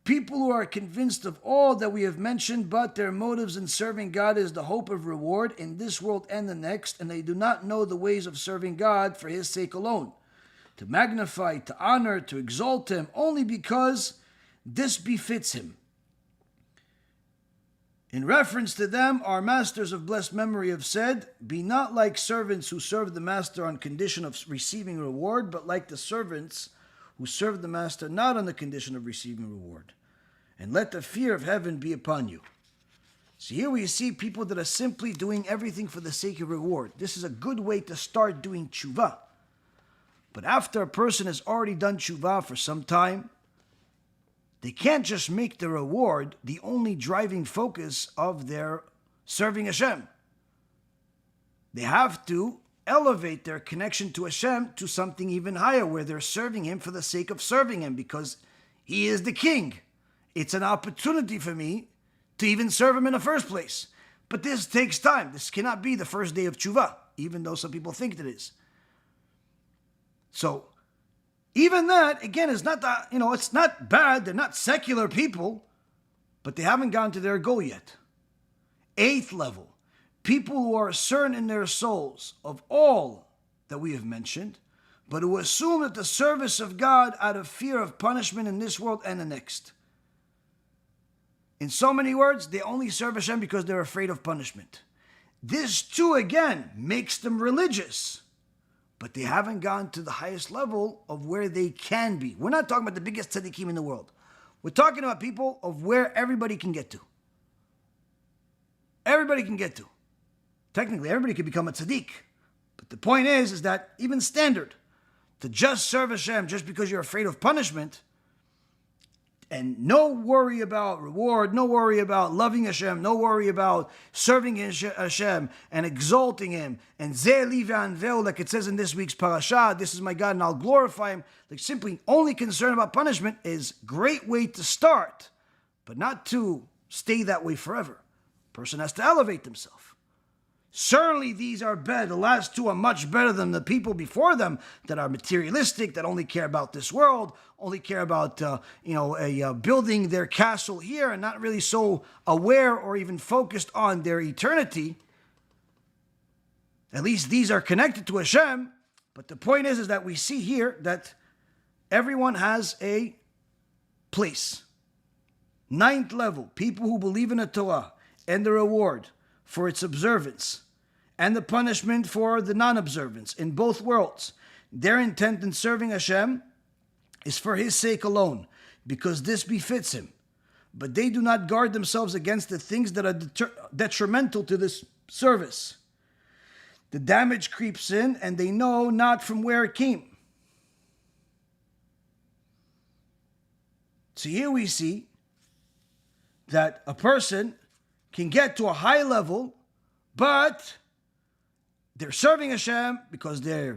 Speaker 1: People who are convinced of all that we have mentioned, but their motives in serving God is the hope of reward in this world and the next, and they do not know the ways of serving God for His sake alone, to magnify, to honor, to exalt Him, only because this befits Him. In reference to them, our masters of blessed memory have said, be not like servants who serve the master on condition of receiving reward, but like the servants who serve the master not on the condition of receiving reward. And let the fear of heaven be upon you. So here we see people that are simply doing everything for the sake of reward. This is a good way to start doing tshuva. But after a person has already done tshuva for some time, they can't just make the reward the only driving focus of their serving Hashem. They have to elevate their connection to Hashem to something even higher, where they're serving Him for the sake of serving Him, because He is the King. It's an opportunity for me to even serve Him in the first place. But this takes time. This cannot be the first day of tshuva, even though some people think it is. So, even that, again, is not that, it's not bad. They're not secular people, but they haven't gotten to their goal yet. 8th level, people who are certain in their souls of all that we have mentioned, but who assume that the service of God out of fear of punishment in this world and the next. In so many words, they only serve Hashem because they're afraid of punishment. This too, again, makes them religious, but they haven't gone to the highest level of where they can be. We're not talking about the biggest tzaddikim in the world. We're talking about people of where everybody can get to. Everybody can get to. Technically, everybody can become a tzaddik. But the point is that even standard, to just serve Hashem just because you're afraid of punishment, and no worry about reward, no worry about loving Hashem, no worry about serving Hashem and exalting Him, and Zeh li ve'anveu, like it says in this week's parasha, this is my God and I'll glorify Him, like simply only concerned about punishment is a great way to start, but not to stay that way forever. Person has to elevate themselves. Certainly these are better. The last two are much better than the people before them that are materialistic, that only care about this world, only care about building their castle here and not really so aware or even focused on their eternity. At least these are connected to Hashem. But the point is that we see here that everyone has a place. 9th level, people who believe in the Torah and the reward for its observance, and the punishment for the non-observance in both worlds. Their intent in serving Hashem is for His sake alone, because this befits Him. But they do not guard themselves against the things that are detrimental to this service. The damage creeps in, and they know not from where it came. So here we see that a person can get to a high level, but they're serving Hashem because they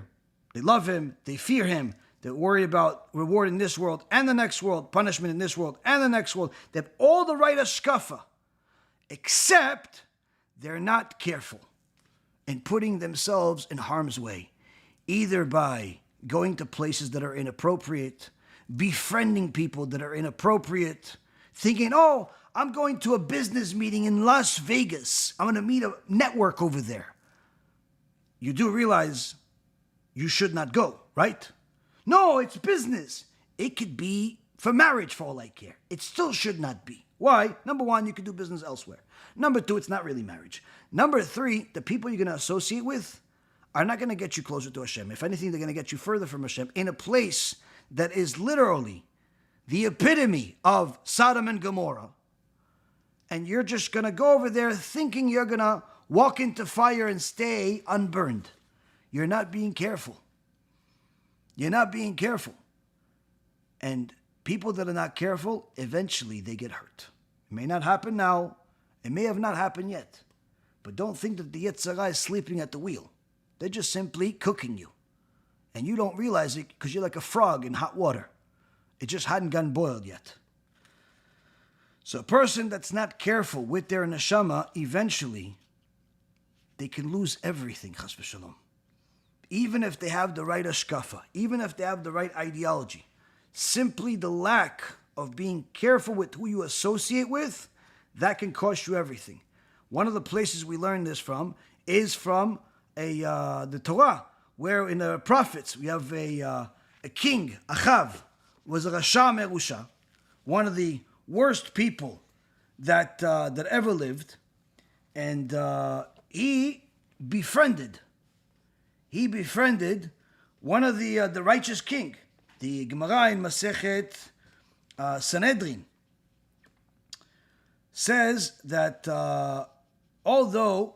Speaker 1: love Him, they fear Him, they worry about reward in this world and the next world, punishment in this world and the next world. They have all the right hashkafa, except they're not careful in putting themselves in harm's way, either by going to places that are inappropriate, befriending people that are inappropriate, thinking, oh, I'm going to a business meeting in Las Vegas. I'm going to meet a network over there. You do realize you should not go, right? No, it's business. It could be for marriage for all I care. It still should not be. Why? Number one, you could do business elsewhere. Number two, it's not really marriage. Number three, the people you're going to associate with are not going to get you closer to Hashem. If anything, they're going to get you further from Hashem in a place that is literally the epitome of Sodom and Gomorrah. And you're just going to go over there thinking you're going to walk into fire and stay unburned. You're not being careful. You're not being careful. And people that are not careful, eventually they get hurt. It may not happen now. It may have not happened yet. But don't think that the Yetzer Hara is sleeping at the wheel. They're just simply cooking you. And you don't realize it because you're like a frog in hot water. It just hadn't gotten boiled yet. So a person that's not careful with their neshama, eventually, they can lose everything, chas v'shalom. Even if they have the right hashkafa, even if they have the right ideology. Simply the lack of being careful with who you associate with, that can cost you everything. One of the places we learn this from is from the Torah, where in the prophets we have a king, Achav, was a Rasha Merusha, one of the worst people that ever lived, and he befriended one of the righteous king. The Gemara in Masechet Sanhedrin says that although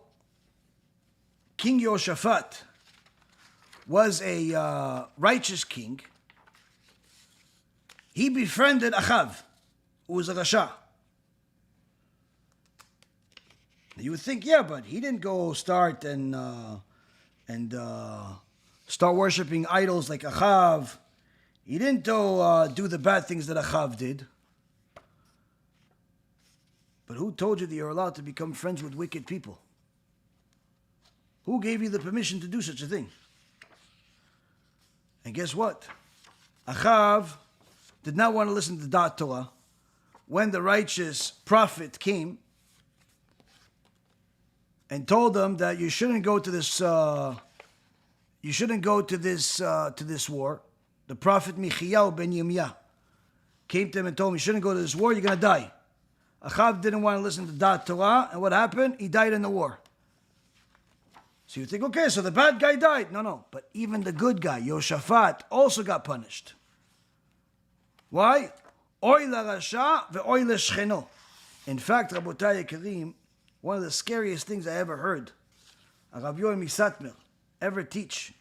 Speaker 1: King Yehoshaphat was a righteous king, he befriended Achav, who was a Rasha. You would think, yeah, but he didn't go start and start worshiping idols like Achav. He didn't go do the bad things that Achav did. But who told you that you're allowed to become friends with wicked people? Who gave you the permission to do such a thing? And guess what? Achav did not want to listen to the Torah. When the righteous prophet came and told them that you shouldn't go to this, to this war, the prophet Michiyahu ben Yirmiyah came to him and told him, you shouldn't go to this war, you're going to die. Achav didn't want to listen to the Torah, and what happened? He died in the war. So you think, okay, so the bad guy died. No. But even the good guy, Yehoshaphat, also got punished. Why? Oy la rasha ve'oy la shcheno. In fact, Rabotai Karim, one of the scariest things I ever heard, Rav Yoel Misatmer ever teach,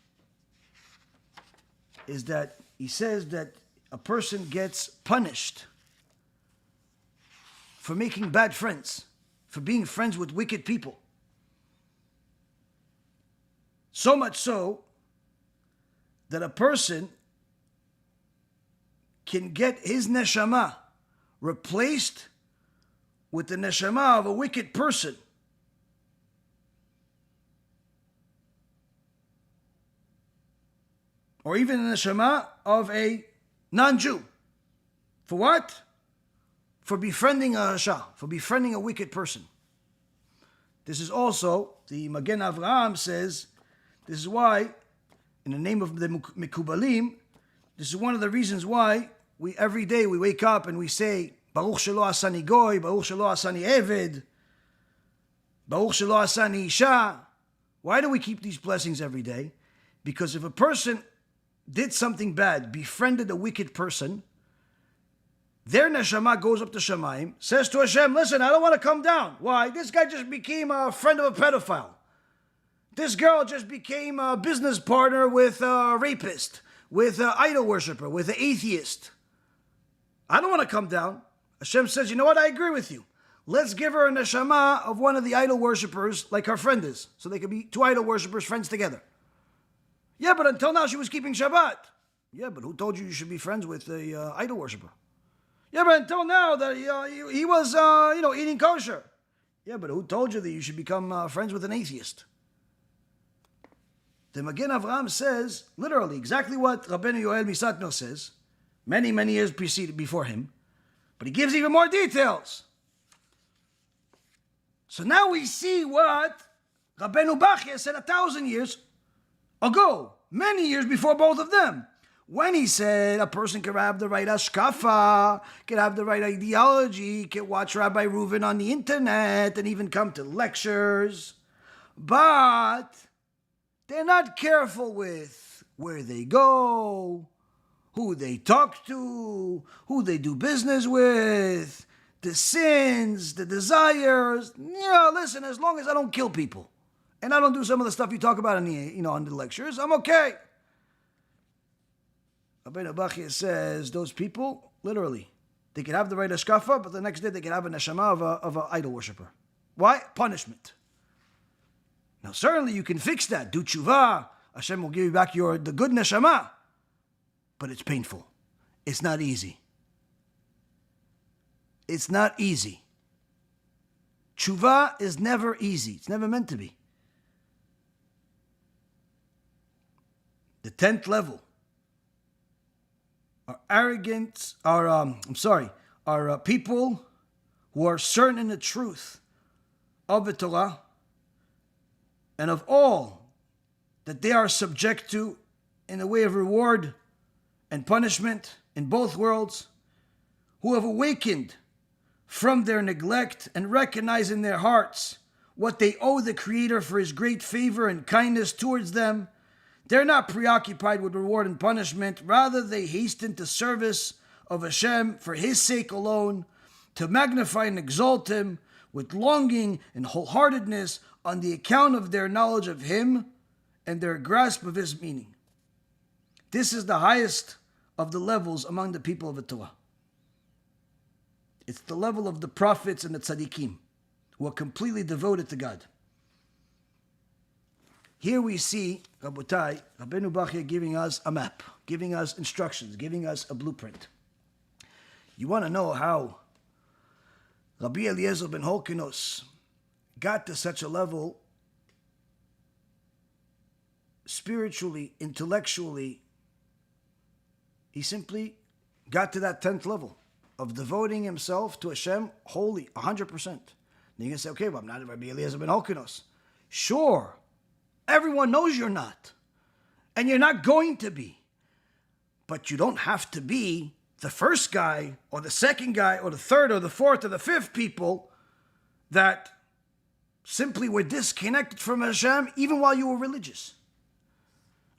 Speaker 1: is that he says that a person gets punished for making bad friends, for being friends with wicked people. So much so that a person can get his neshama replaced with the neshama of a wicked person. Or even the neshama of a non-Jew. For what? For befriending a Rasha, for befriending a wicked person. This is also, the Magen Avraham says, this is why, in the name of the Mekubalim, this is one of the reasons why we every day we wake up and we say, Baruch Shelo Asani Goy, Baruch Shelo Asani Eved, Baruch Shelo Asani Isha. Why do we keep these blessings every day? Because if a person did something bad, befriended a wicked person, their neshama goes up to Shamayim, says to Hashem, listen, I don't want to come down. Why? This guy just became a friend of a pedophile. This girl just became a business partner with a rapist, with an idol worshiper, with an atheist. I don't want to come down. Hashem says, you know what? I agree with you. Let's give her a neshama of one of the idol worshippers like her friend is. So they could be two idol worshippers friends together. Yeah, but until now she was keeping Shabbat. Yeah, but who told you you should be friends with the idol worshipper? Yeah, but until now that he was eating kosher. Yeah, but who told you that you should become friends with an atheist? The Magen Avraham says, literally, exactly what Rabbeinu Yoel Misatner says, many years before him, but he gives even more details. So now we see what Rabbeinu Bachya said 1,000 years ago, many years before both of them. When he said a person can have the right ashkafa, can have the right ideology, can watch Rabbi Reuven on the internet and even come to lectures, but they're not careful with where they go, who they talk to, who they do business with, the sins, the desires. Listen, as long as I don't kill people and I don't do some of the stuff you talk about in the, on the lectures, I'm okay. Rabbeinu Bachya says those people, literally, they can have the right ashkafa, but the next day they can have a neshama of an idol worshiper. Why? Punishment. Now certainly you can fix that. Do tshuva, Hashem will give you back the good neshama. But it's painful. It's not easy. It's not easy. Tshuva is never easy. It's never meant to be. The 10th level are arrogant, are people who are certain in the truth of the Torah and of all that they are subject to in the way of reward and punishment in both worlds, who have awakened from their neglect and recognize in their hearts what they owe the Creator for His great favor and kindness towards them. They're not preoccupied with reward and punishment. Rather, they hasten to service of Hashem for His sake alone. to magnify and exalt him with longing and wholeheartedness on the account of their knowledge of him and their grasp of his meaning. This is the highest of the levels among the people of the Torah. It's the level of the prophets and the tzaddikim, who are completely devoted to God. Here we see, Rabotai, Rabbeinu Bachya giving us a map, giving us instructions, giving us a blueprint. You want to know how Rabbi Eliezer ben Holkinos got to such a level, spiritually, intellectually. He simply got to that 10th level of devoting himself to Hashem wholly, 100%. Then you can say, okay, but I'm not Rabbi Eliezer ben Holkinos. Sure, everyone knows you're not. And you're not going to be. But you don't have to be the first guy, or the second guy, or the third, or the fourth, or the fifth people that simply were disconnected from Hashem even while you were religious.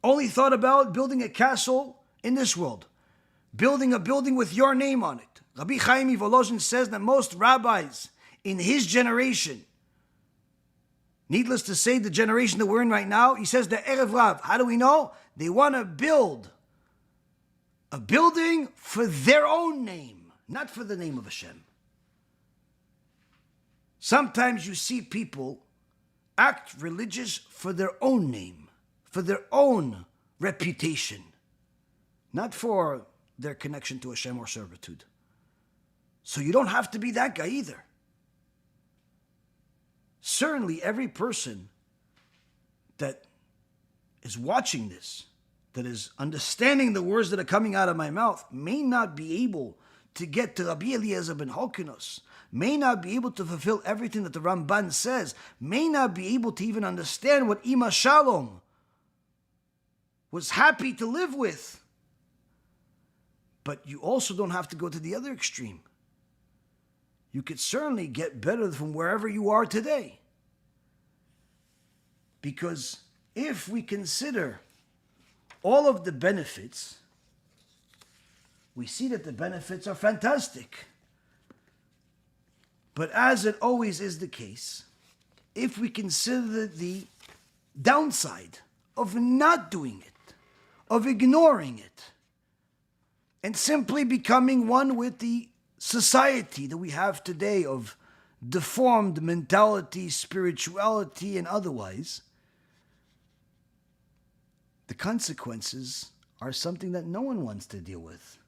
Speaker 1: Only thought about building a castle in this world, building a building with your name on it. Rabbi Chaim Volozhin says that most rabbis in his generation, needless to say, the generation that we're in right now, he says the Erev Rav. How do we know? They want to build a building for their own name, not for the name of Hashem. Sometimes you see people act religious for their own name, for their own reputation, not for their connection to Hashem or servitude. So you don't have to be that guy either. Certainly every person that is watching this, that is understanding the words that are coming out of my mouth, may not be able to get to Rabbi Eliezer ben Holkinos, may not be able to fulfill everything that the Ramban says, may not be able to even understand what Ima Shalom was happy to live with. But you also don't have to go to the other extreme. You could certainly get better from wherever you are today. Because if we consider all of the benefits, we see that the benefits are fantastic. But as it always is the case, if we consider the downside of not doing it, of ignoring it, and simply becoming one with the society that we have today of deformed mentality, spirituality, and otherwise, the consequences are something that no one wants to deal with.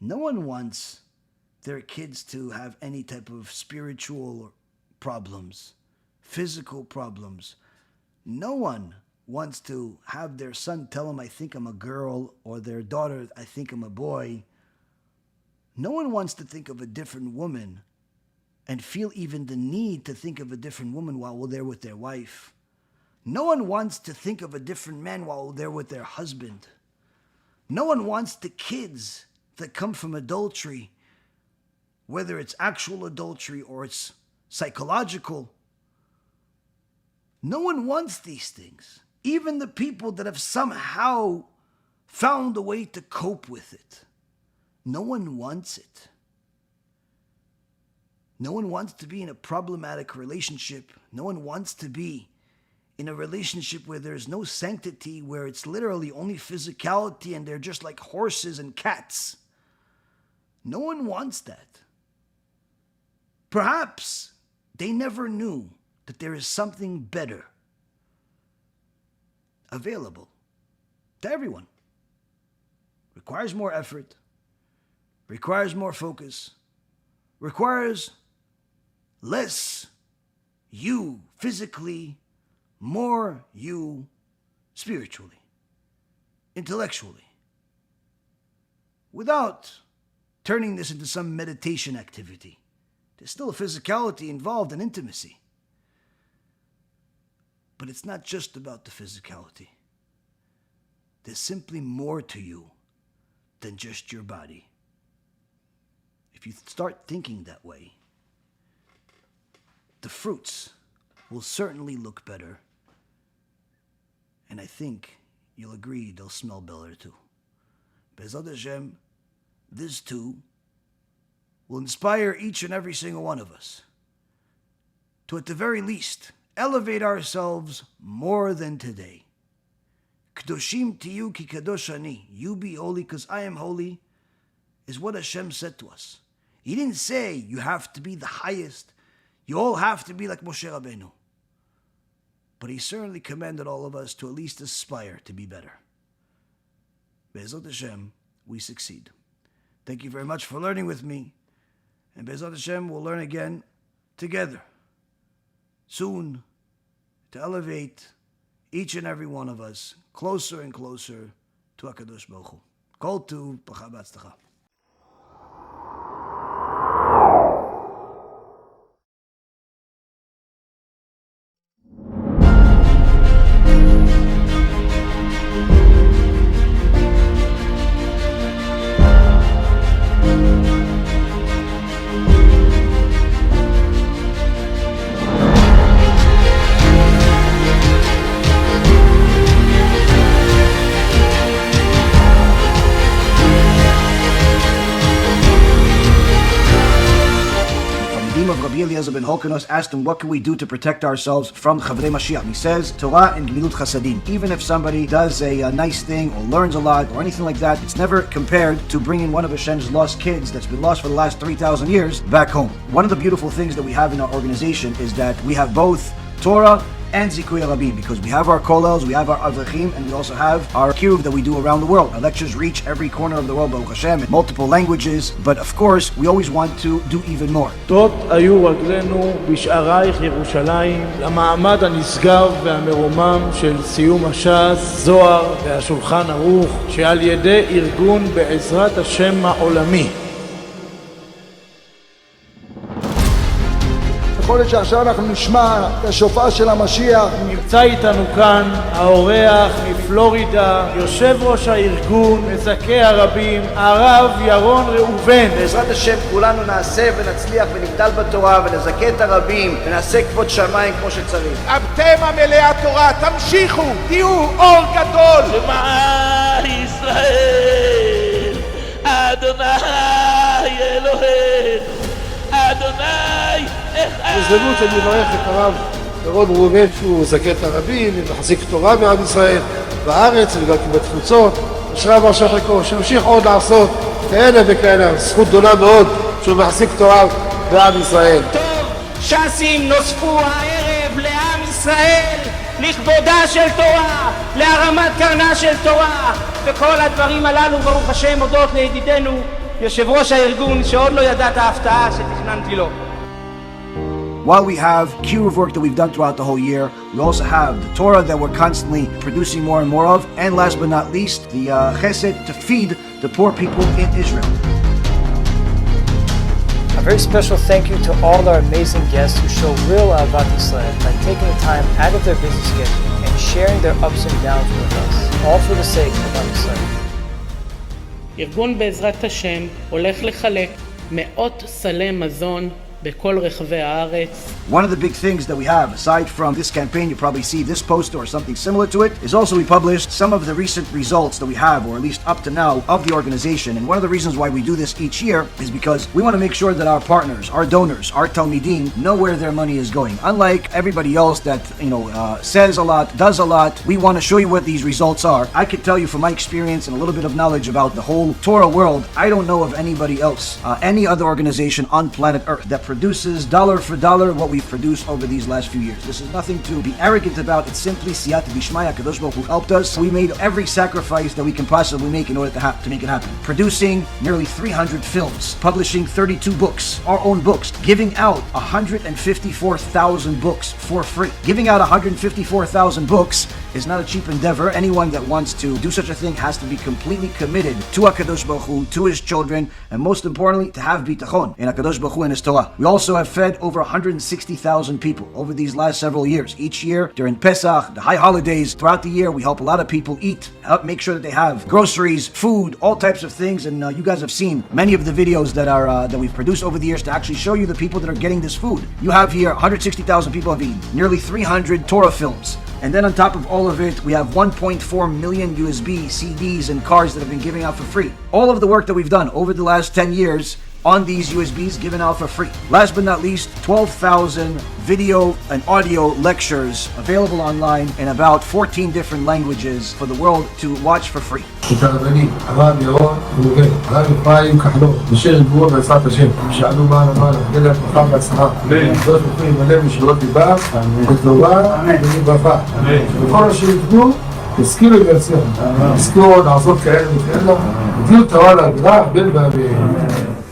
Speaker 1: No one wants their kids to have any type of spiritual problems, physical problems. No one wants to have their son tell them, I think I'm a girl, or their daughter, I think I'm a boy. No one wants to think of a different woman and feel even the need to think of a different woman while they're with their wife. No one wants to think of a different man while they're with their husband. No one wants the kids that come from adultery, whether it's actual adultery or it's psychological. No one wants these things. Even the people that have somehow found a way to cope with it. No one wants it. No one wants to be in a problematic relationship. No one wants to be in a relationship where there's no sanctity, where it's literally only physicality and they're just like horses and cats. No one wants that. Perhaps they never knew that there is something better available to everyone. Requires more effort, requires more focus, requires less you physically, more you spiritually, intellectually, without turning this into some meditation activity. There's still a physicality involved in intimacy. But it's not just about the physicality. There's simply more to you than just your body. If you start thinking that way, the fruits will certainly look better. And I think you'll agree they'll smell better too. Be'ezrat Hashem, this too will inspire each and every single one of us to, at the very least, elevate ourselves more than today. Kedoshim tiyu ki kadosh ani. You be holy because I am holy, is what HaShem said to us. He didn't say you have to be the highest. You all have to be like Moshe Rabbeinu. But he certainly commanded all of us to at least aspire to be better. BeEzrat HaShem, we succeed. Thank you very much for learning with me. And BeEzrat HaShem, we'll learn again together soon to elevate each and every one of us closer and closer to HaKodesh Baruch Hu. Kol tu, bracha b'atzlacha. Asked him, what can we do to protect ourselves from Chavrei Mashiach? He says, Torah and Gemilut Chasadim. Even if somebody does a nice thing or learns a lot or anything like that, it's never compared to bringing one of Hashem's lost kids that's been lost for the last 3,000 years back home. One of the beautiful things that we have in our organization is that we have both Torah and Zikuy Rabim, because we have our kollels, we have our avrechim, and we also have our kiruv that we do around the world. Our lectures reach every corner of the world, Baruch Hashem, in multiple languages, but of course, we always want to do even more.
Speaker 2: תות היו רגלינו בשערייך ירושלים למעמד הנשגב והמרומם של סיום הש"ס, זוהר והשולחן ערוך, שעל ידי ארגון בעזרת השם העולמי.
Speaker 3: יכול להיות שעכשיו אנחנו נשמע את השופר של המשיח.
Speaker 2: נמצא איתנו כאן האורח מפלורידה, יושב ראש הארגון, מזכה הרבים, הרב ירון ראובן.
Speaker 1: בעזרת השם כולנו נעשה ונצליח ונגדל בתורה ונזכה את הרבים ונעשה כבוד שמיים כמו שצריך.
Speaker 4: אתם עמלי התורה, תמשיכו, תהיו אור גדול.
Speaker 5: שמע ישראל, אדוני אלוהינו, אדוני
Speaker 3: הזדמנות שאני מברך את הרב ירון ראובן שהוא זכה את הרבים ומחזיק תורה בעם ישראל בארץ וגם בתפוצות. אשריו ואשריך כה שימשיך עוד לעשות כאלה וכאלה. זכות גדולה מאוד שהוא מחזיק תורה בעם ישראל.
Speaker 6: טוב, ש"סים נוספו הערב לעם ישראל לכבודה של תורה, להרמת קרנה של תורה, וכל הדברים הללו ברוך השם הודות לידידנו יושב ראש הארגון שעוד לא ידע את ההפתעה שתכננתי לו.
Speaker 1: While we have kiruv work that we've done throughout the whole year, we also have the Torah that we're constantly producing more and more of, and last but not least, the chesed to feed the poor people in Israel.
Speaker 7: A very special thank you to all our amazing guests who show real Ahavat Israel by taking the time out of their busy schedule and sharing their ups and downs with us, all for the sake of Am Yisrael.
Speaker 8: ארגון בעזרת השם הולך לחלק מאות סלי מזון בכל רחבי הארץ.
Speaker 1: One of the big things that we have, aside from this campaign, you probably see this poster or something similar to it, is also we published some of the recent results that we have, or at least up to now, of the organization. And one of the reasons why we do this each year is because we want to make sure that our partners, our donors, our Talmidim know where their money is going. Unlike everybody else that, says a lot, does a lot, we want to show you what these results are. I can tell you from my experience and a little bit of knowledge about the whole Torah world, I don't know of anybody else, any other organization on planet Earth that produces dollar for dollar what we've produced over these last few years. This is nothing to be arrogant about. It's simply siyata bishmaya, HaKodesh Baruch Hu helped us. We made every sacrifice that we can possibly make in order to make it happen. Producing nearly 300 films, publishing 32 books, our own books, giving out 154,000 books for free. Giving out 154,000 books is not a cheap endeavor. Anyone that wants to do such a thing has to be completely committed to HaKodesh Baruch Hu, to his children, and most importantly, to have bitachon in HaKodesh Baruch Hu and his Torah. We also have fed over 160,000 people over these last several years. Each year, during Pesach, the high holidays, throughout the year, we help a lot of people eat, help make sure that they have groceries, food, all types of things. And you guys have seen many of the videos that are that we've produced over the years to actually show you the people that are getting this food. You have here 160,000 people have eaten, nearly 300 Torah films. And then on top of all of it, we have 1.4 million USB, CDs, and cards that have been giving out for free. All of the work that we've done over the last 10 years on these USBs given out for free. Last but not least, 12,000 video and audio lectures available online in about 14 different languages for the world to watch for free.
Speaker 3: הרבנים, הרב ירון ראובן, הרב אפרים כחלון, נשאר גבוה בעזרת השם, שעלו מעלה מעלה, כדי להצלחה והצלחה. זאת מוכרים מלא משאלות ליבה, בטובה ובברכה. וכל אשר יפנו, תשכילו ויצליחו. תזכרו לעשות כאלה וכאלה, תביאו תורה להגרה, בין והבין.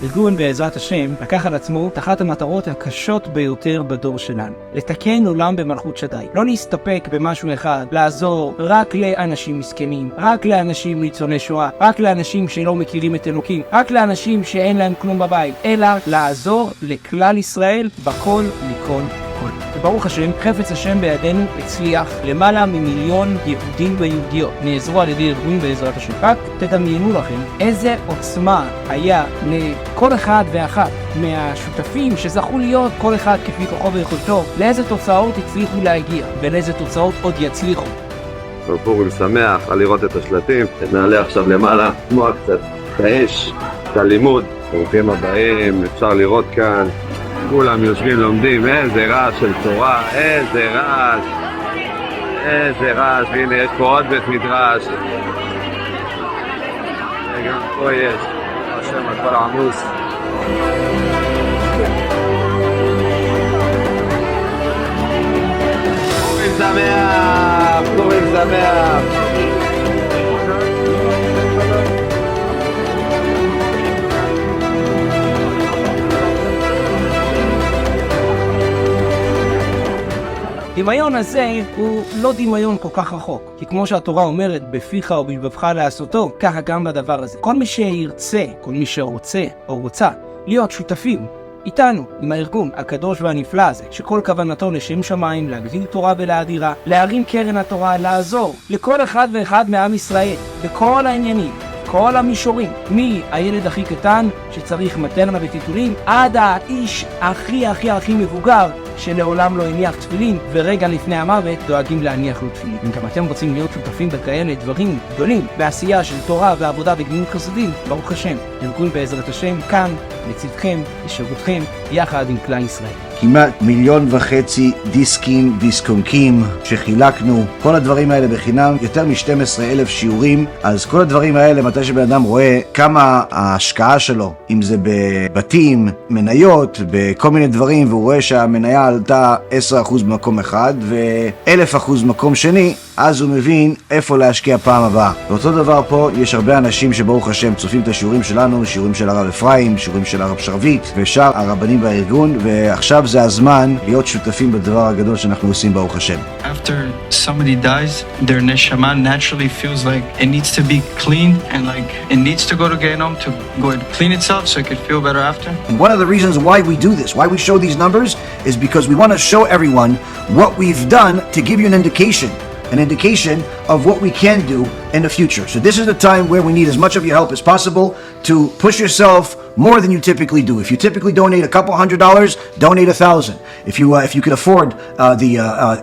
Speaker 6: ארגון בעזרת השם לקח על עצמו את אחת המטרות הקשות ביותר בדור שלנו, לתקן עולם במלכות שדי. לא להסתפק במשהו אחד, לעזור רק לאנשים מסכנים, רק לאנשים ניצולי שואה, רק לאנשים שלא מכירים את אלוקים, רק לאנשים שאין להם כלום בבית, אלא לעזור לכלל ישראל בכל מכל כל. וברוך השם, חפץ השם בידינו הצליח. למעלה ממיליון יהודים ויהודיות נעזרו על ידי ארגון בעזרת השם. רק תדמיינו לכם איזה עוצמה היה לכל אחד ואחת מהשותפים שזכו להיות כל אחד כפי כוחו ויכולתו, לאיזה תוצאות הצליחו להגיע ולאיזה תוצאות עוד יצליחו.
Speaker 9: פורים שמח על לראות את השלטים. נעלה עכשיו למעלה, כמו קצת את האש, את הלימוד. ברוכים הבאים, אפשר לראות כאן כולם יושבים לומדים. איזה רעש של תורה, איזה רעש, איזה רעש. והנה יש פה עוד בית מדרש, וגם פה יש השם הכל עמוס. פורים שמח, פורים שמח.
Speaker 6: הדמיון הזה הוא לא דמיון כל כך רחוק, כי כמו שהתורה אומרת, בפיך ובלבבך לעשותו, ככה גם בדבר הזה. כל מי שירצה, כל מי שרוצה או רוצה להיות שותפים איתנו, עם הארגון הקדוש והנפלא הזה, שכל כוונתו לשם שמיים, להגדיל תורה ולהאדירה, להרים קרן התורה, לעזור לכל אחד ואחד מעם ישראל, בכל העניינים, כל המישורים, מהילד הכי קטן שצריך מטרנה וטיטולים, עד האיש הכי מבוגר שלעולם לא הניח תפילין, ורגע לפני המוות דואגים להניח לו תפילין. אם גם אתם רוצים להיות שותפים בכאלה דברים גדולים בעשייה של תורה ועבודה וגמילות חסדים, ברוך השם, ארגון בעזרת השם כאן לצדכם, לשירותכם, יחד עם כלל ישראל.
Speaker 1: כמעט 1.5 מיליון דיסקים, דיסקונקים שחילקנו, כל הדברים האלה בחינם, יותר מ-12,000 שיעורים. אז כל הדברים האלה, מתי שבן אדם רואה כמה ההשקעה שלו, אם זה בבתים, מניות, בכל מיני דברים, והוא רואה שהמניה עלתה 10% במקום אחד ו1,000% במקום שני, אז הוא מבין איפה להשקיע פעם הבאה. ואותו דבר פה, יש הרבה אנשים שברוך השם צופים את השיעורים שלנו, שיעורים של הרב אפרים, שיעורים של הרב שרבית ושאר הרבנים בארגון, ועכשיו זה הזמן להיות שותפים בדבר הגדול שאנחנו עושים ברוך השם.
Speaker 10: After somebody dies, their neshama naturally feels like it needs to be cleaned and like it needs to go to Gehenom to go and clean itself so it could feel better after.
Speaker 1: And one of the reasons why we do this, why we show these numbers, is because we want to show everyone what we've done to give you an indication of what we can do in the future. So this is the time where we need as much of your help as possible to push yourself more than you typically do. If you typically donate a couple $100, donate 1,000. If you could afford the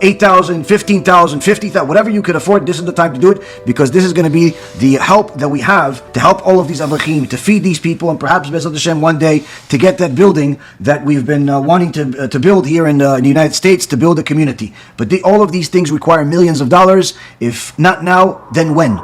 Speaker 1: 8,000, 15,000, 50,000, whatever you could afford, this is the time to do it, because this is going to be the help that we have to help all of these Avrachim, to feed these people, and perhaps Be'ezrat Hashem one day to get that building that we've been wanting to build here in the United States, to build a community. But all of these things require millions of dollars. If not now, then when?